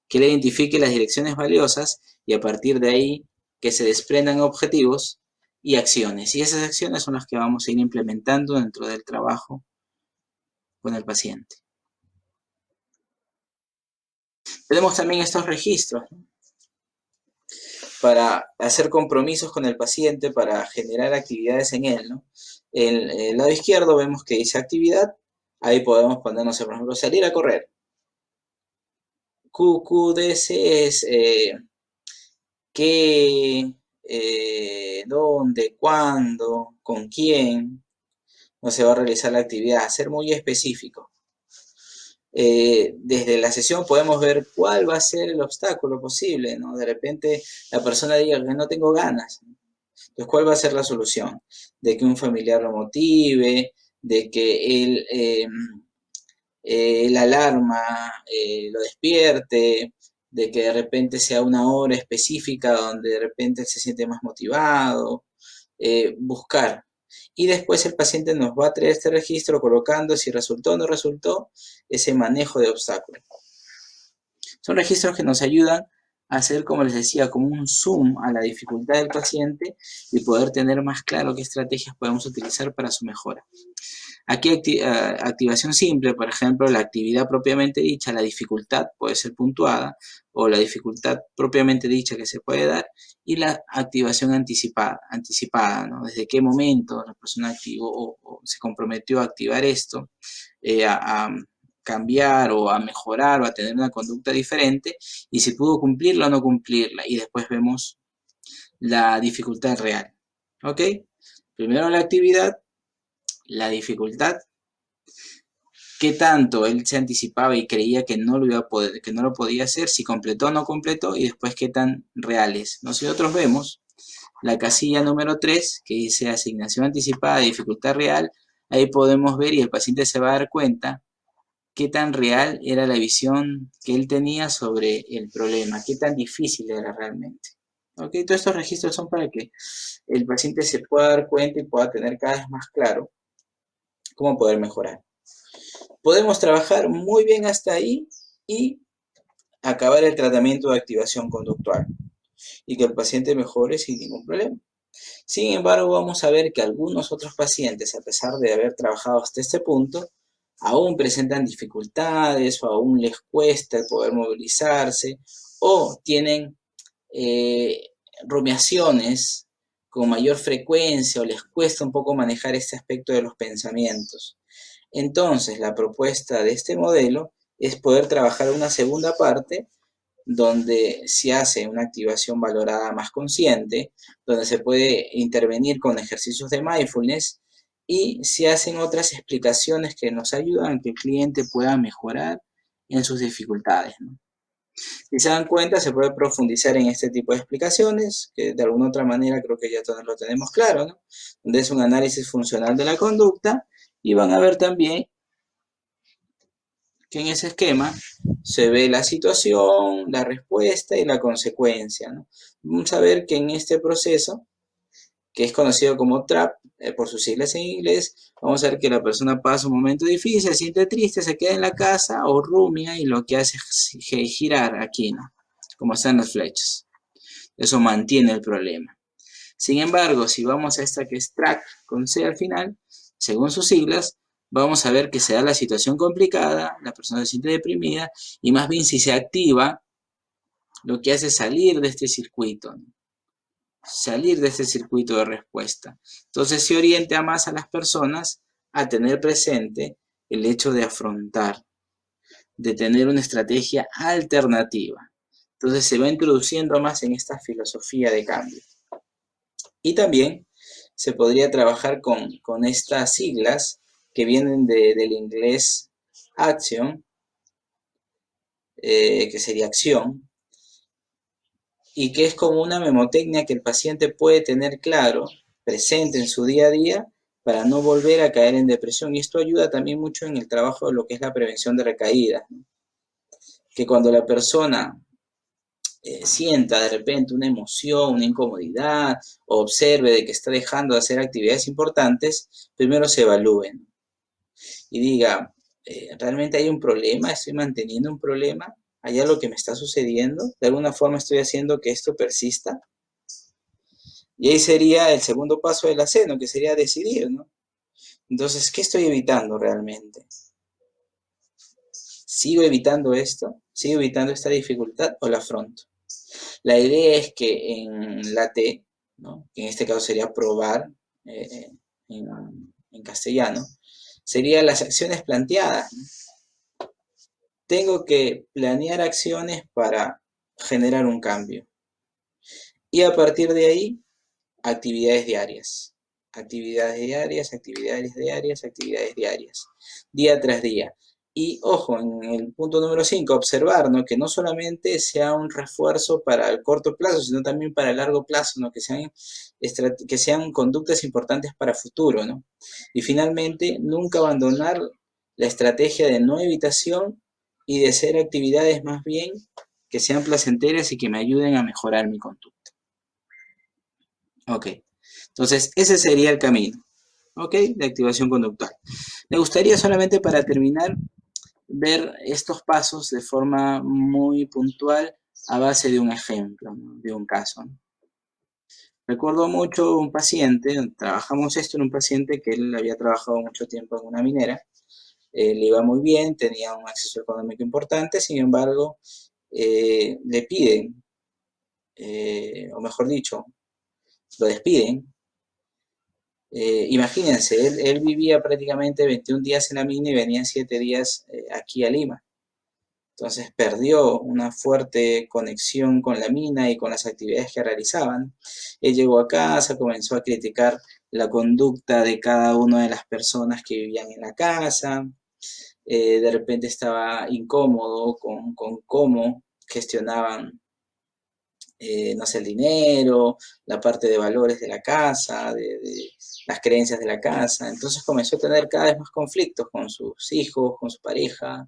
Que él identifique las direcciones valiosas y a partir de ahí que se desprendan objetivos y acciones. Y esas acciones son las que vamos a ir implementando dentro del trabajo con el paciente. Tenemos también estos registros, ¿no? Para hacer compromisos con el paciente, para generar actividades en él, ¿no? En el lado izquierdo vemos que dice actividad, ahí podemos ponernos, por ejemplo, salir a correr. QQDC es qué, dónde, cuándo, con quién no se va a realizar la actividad, ser muy específico. Desde la sesión podemos ver cuál va a ser el obstáculo posible, ¿no? De repente la persona diga que no tengo ganas. Entonces, ¿cuál va a ser la solución? De que un familiar lo motive, de que la alarma lo despierte, de que de repente sea una hora específica donde de repente él se siente más motivado, buscar. Y después el paciente nos va a traer este registro colocando si resultó o no resultó ese manejo de obstáculos. Son registros que nos ayudan a hacer, como les decía, como un zoom a la dificultad del paciente y poder tener más claro qué estrategias podemos utilizar para su mejora. Aquí activación simple, por ejemplo, la actividad propiamente dicha, la dificultad puede ser puntuada o la dificultad propiamente dicha que se puede dar y la activación anticipada, ¿no? Desde qué momento la persona activó o se comprometió a activar esto, a cambiar o a mejorar o a tener una conducta diferente y si pudo cumplirla o no cumplirla y después vemos la dificultad real, ¿ok? Primero la actividad, la dificultad, qué tanto él se anticipaba y creía que no lo iba a poder, que no lo podía hacer, si completó o no completó, y después qué tan reales. Nosotros vemos la casilla número 3, que dice asignación anticipada, dificultad real, ahí podemos ver y el paciente se va a dar cuenta qué tan real era la visión que él tenía sobre el problema, qué tan difícil era realmente. ¿Ok? Todos estos registros son para que el paciente se pueda dar cuenta y pueda tener cada vez más claro cómo poder mejorar. Podemos trabajar muy bien hasta ahí y acabar el tratamiento de activación conductual y que el paciente mejore sin ningún problema. Sin embargo, vamos a ver que algunos otros pacientes, a pesar de haber trabajado hasta este punto, aún presentan dificultades o aún les cuesta el poder movilizarse o tienen eh, rumiaciones con mayor frecuencia o les cuesta un poco manejar este aspecto de los pensamientos. Entonces, la propuesta de este modelo es poder trabajar una segunda parte donde se hace una activación valorada más consciente, donde se puede intervenir con ejercicios de mindfulness y se hacen otras explicaciones que nos ayudan a que el cliente pueda mejorar en sus dificultades, ¿no? Si se dan cuenta, se puede profundizar en este tipo de explicaciones, que de alguna otra manera creo que ya todos lo tenemos claro, ¿no? Donde es un análisis funcional de la conducta y van a ver también que en ese esquema se ve la situación, la respuesta y la consecuencia, ¿no? Vamos a ver que en este proceso, que es conocido como TRAP, por sus siglas en inglés, vamos a ver que la persona pasa un momento difícil, se siente triste, se queda en la casa o rumia y lo que hace es girar aquí, ¿no? Como están las flechas. Eso mantiene el problema. Sin embargo, si vamos a esta que es track con C al final, según sus siglas, vamos a ver que se da la situación complicada, la persona se siente deprimida y más bien si se activa, lo que hace es salir de este circuito, ¿no? Salir de este circuito de respuesta. Entonces se orienta más a las personas a tener presente el hecho de afrontar, de tener una estrategia alternativa. Entonces se va introduciendo más en esta filosofía de cambio. Y también se podría trabajar con estas siglas que vienen del inglés action, que sería acción, y que es como una memotecnia que el paciente puede tener claro, presente en su día a día, para no volver a caer en depresión. Y esto ayuda también mucho en el trabajo de lo que es la prevención de recaídas, ¿no? Que cuando la persona sienta de repente una emoción, una incomodidad, o observe de que está dejando de hacer actividades importantes, primero se evalúen y diga, ¿realmente hay un problema? ¿Estoy manteniendo un problema? ¿Hay algo que me está sucediendo? ¿De alguna forma estoy haciendo que esto persista? Y ahí sería el segundo paso de la C, ¿no? Que sería decidir, ¿no? Entonces, ¿qué estoy evitando realmente? ¿Sigo evitando esto? ¿Sigo evitando esta dificultad o la afronto? La idea es que en la T, ¿no? Que en este caso sería probar eh, en castellano, serían las acciones planteadas, ¿no? Tengo que planear acciones para generar un cambio. Y a partir de ahí, actividades diarias. Actividades diarias, actividades diarias, actividades diarias. Día tras día. Y ojo, en el punto número 5, observar, ¿no? Que no solamente sea un refuerzo para el corto plazo, sino también para el largo plazo, ¿no? Que sean conductas importantes para futuro, ¿no? Y finalmente, nunca abandonar la estrategia de no evitación y de hacer actividades más bien que sean placenteras y que me ayuden a mejorar mi conducta. Ok, entonces ese sería el camino, ok, de activación conductual. Me gustaría solamente para terminar ver estos pasos de forma muy puntual a base de un ejemplo, ¿no? De un caso, ¿no? Recuerdo mucho un paciente, trabajamos esto en un paciente que él había trabajado mucho tiempo en una minera, le iba muy bien, tenía un acceso económico importante, sin embargo, le piden, o mejor dicho, lo despiden. Imagínense, él vivía prácticamente 21 días en la mina y venía 7 días aquí a Lima. Entonces perdió una fuerte conexión con la mina y con las actividades que realizaban. Él llegó a casa, comenzó a criticar la conducta de cada una de las personas que vivían en la casa. De repente estaba incómodo con cómo gestionaban, no sé, el dinero, la parte de valores de la casa, de las creencias de la casa. Entonces comenzó a tener cada vez más conflictos con sus hijos, con su pareja.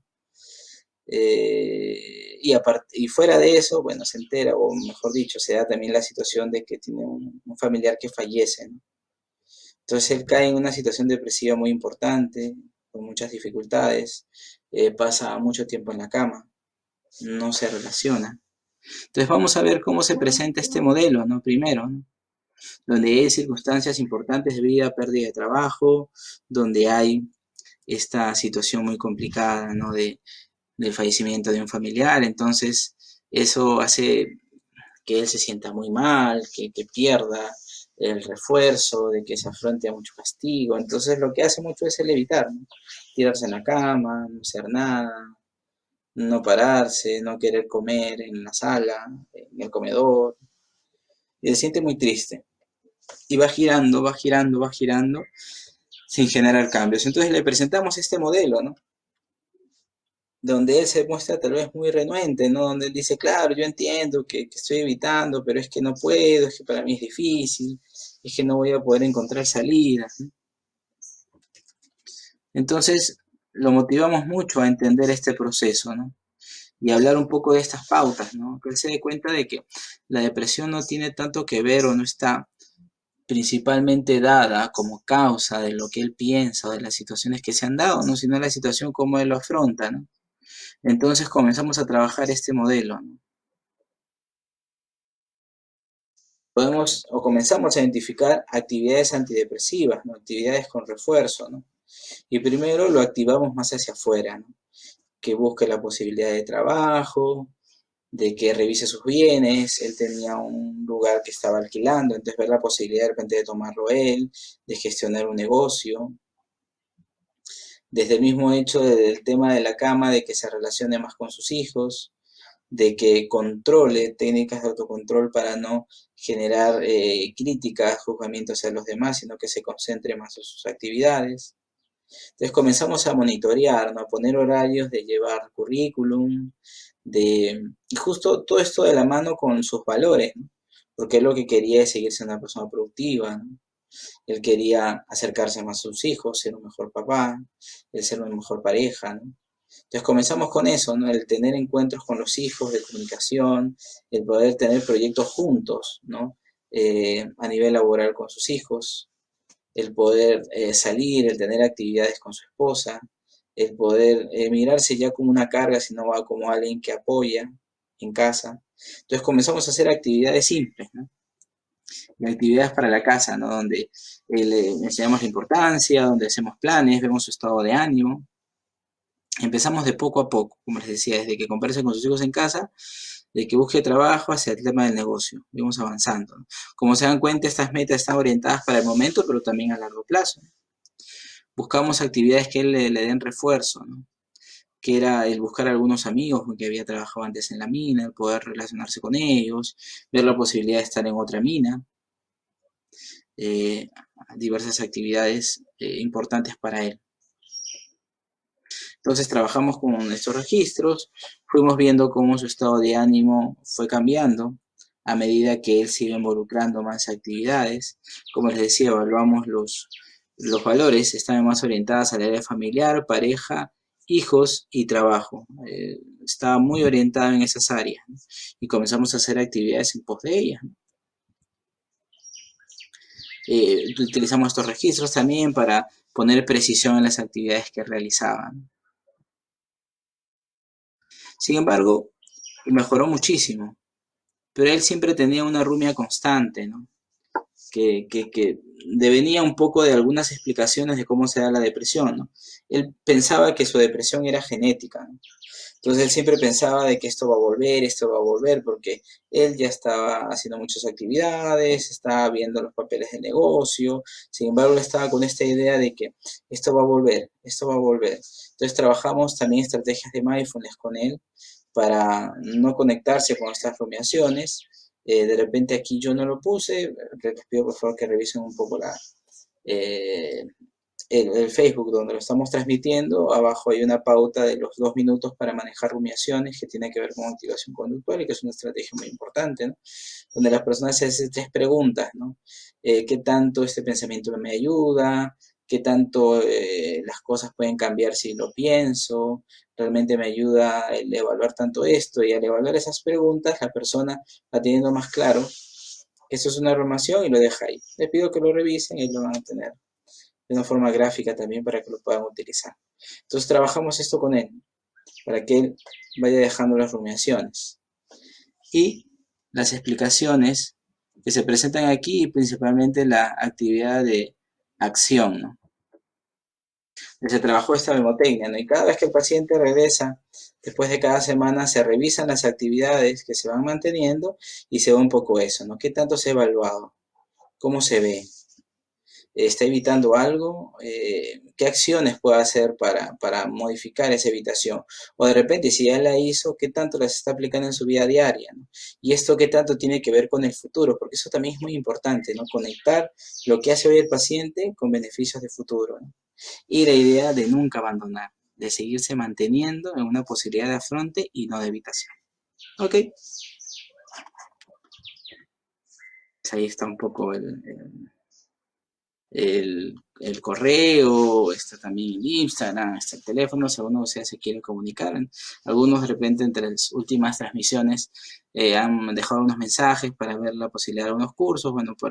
Y fuera de eso, bueno, se entera, o mejor dicho, se da también la situación de que tiene un familiar que fallece, ¿no? Entonces él cae en una situación depresiva muy importante, con muchas dificultades, pasa mucho tiempo en la cama, no se relaciona. Entonces vamos a ver cómo se presenta este modelo, ¿no? Primero, ¿no? Donde hay circunstancias importantes de vida, pérdida de trabajo, donde hay esta situación muy complicada, ¿no? Del fallecimiento de un familiar. Entonces eso hace que él se sienta muy mal, que pierda el refuerzo, de que se afronte a mucho castigo. Entonces lo que hace mucho es el evitar, ¿no? Tirarse en la cama, no hacer nada, no pararse, no querer comer en la sala, en el comedor, y se siente muy triste. Y va girando, va girando, va girando, sin generar cambios. Entonces le presentamos este modelo, ¿no? Donde él se muestra tal vez muy renuente, ¿no? Donde él dice, claro, yo entiendo que estoy evitando, pero es que no puedo, es que para mí es difícil, es que no voy a poder encontrar salidas, ¿no? Entonces lo motivamos mucho a entender este proceso, ¿no? Y hablar un poco de estas pautas, ¿no? Que él se dé cuenta de que la depresión no tiene tanto que ver o no está principalmente dada como causa de lo que él piensa o de las situaciones que se han dado, ¿no? Sino la situación como él lo afronta, ¿no? Entonces comenzamos a trabajar este modelo, ¿no? Podemos o comenzamos a identificar actividades antidepresivas, ¿no? Actividades con refuerzo, ¿no? Y primero lo activamos más hacia afuera, ¿no? Que busque la posibilidad de trabajo, de que revise sus bienes. Él tenía un lugar que estaba alquilando, entonces ver la posibilidad de repente de tomarlo él, de gestionar un negocio. Desde el mismo hecho del tema de la cama, de que se relacione más con sus hijos, de que controle técnicas de autocontrol para no generar críticas, juzgamientos hacia los demás, sino que se concentre más en sus actividades. Entonces comenzamos a monitorear, ¿no? A poner horarios de llevar currículum, y justo todo esto de la mano con sus valores, ¿no? Porque él lo que quería es seguir siendo una persona productiva, ¿no? Él quería acercarse más a sus hijos, ser un mejor papá, el ser una mejor pareja, ¿no? Entonces comenzamos con eso, ¿no? El tener encuentros con los hijos de comunicación, el poder tener proyectos juntos, ¿no? A nivel laboral con sus hijos, el poder salir, el tener actividades con su esposa, el poder mirarse ya como una carga, sino va como alguien que apoya en casa. Entonces comenzamos a hacer actividades simples, ¿no? Y actividades para la casa, ¿no? Donde le enseñamos la importancia, donde hacemos planes, vemos su estado de ánimo. Empezamos de poco a poco, como les decía, desde que converse con sus hijos en casa, de que busque trabajo hacia el tema del negocio. Vamos avanzando, ¿no? Como se dan cuenta, estas metas están orientadas para el momento, pero también a largo plazo. Buscamos actividades que él le den refuerzo, ¿no? Que era el buscar algunos amigos con que había trabajado antes en la mina, el poder relacionarse con ellos, ver la posibilidad de estar en otra mina, eh, diversas actividades importantes para él. Entonces trabajamos con estos registros, fuimos viendo cómo su estado de ánimo fue cambiando a medida que él se iba involucrando más en actividades. Como les decía, evaluamos los valores, estaban más orientadas al área familiar, pareja, hijos y trabajo. Estaba muy orientado en esas áreas, ¿no? Y comenzamos a hacer actividades en pos de ellas, ¿no? Utilizamos estos registros también para poner precisión en las actividades que realizaban. Sin embargo, mejoró muchísimo, pero él siempre tenía una rumia constante, ¿no? Que devenía un poco de algunas explicaciones de cómo se da la depresión, ¿no? Él pensaba que su depresión era genética, ¿no? Entonces él siempre pensaba de que esto va a volver, porque él ya estaba haciendo muchas actividades, estaba viendo los papeles de negocio, sin embargo él estaba con esta idea de que esto va a volver, esto va a volver. Entonces trabajamos también estrategias de mindfulness con él para no conectarse con estas rumiaciones. De repente aquí yo no lo puse, les pido por favor que revisen un poco eh, el Facebook donde lo estamos transmitiendo. Abajo hay una pauta de los 2 minutos para manejar rumiaciones que tiene que ver con activación conductual y que es una estrategia muy importante, ¿no? Donde las personas se hacen 3 preguntas, ¿no? ¿Qué tanto este pensamiento me ayuda? ¿Qué tanto las cosas pueden cambiar si lo pienso? ¿Realmente me ayuda el evaluar tanto esto? Y al evaluar esas preguntas, la persona va teniendo más claro que esto es una rumiación y lo deja ahí. Les pido que lo revisen y lo van a tener de una forma gráfica también para que lo puedan utilizar. Entonces trabajamos esto con él, para que él vaya dejando las rumiaciones. Y las explicaciones que se presentan aquí, principalmente la actividad de acción, ¿no? Se trabajó esta mnemotecnia, ¿no? Y cada vez que el paciente regresa, después de cada semana, se revisan las actividades que se van manteniendo y se ve un poco eso, ¿no? ¿Qué tanto se ha evaluado? ¿Cómo se ve? ¿Está evitando algo? ¿Qué acciones puede hacer para modificar esa evitación? O de repente, si ya la hizo, ¿qué tanto las está aplicando en su vida diaria? ¿No? Y esto qué tanto tiene que ver con el futuro, porque eso también es muy importante, ¿no? Conectar lo que hace hoy el paciente con beneficios de futuro, ¿no? Y la idea de nunca abandonar, de seguirse manteniendo en una posibilidad de afronte y no de evitación. ¿Ok? Pues ahí está un poco el correo, está también el Instagram, está el teléfono, si alguno se quiere comunicar. Algunos de repente entre las últimas transmisiones han dejado unos mensajes para ver la posibilidad de unos cursos. Bueno, por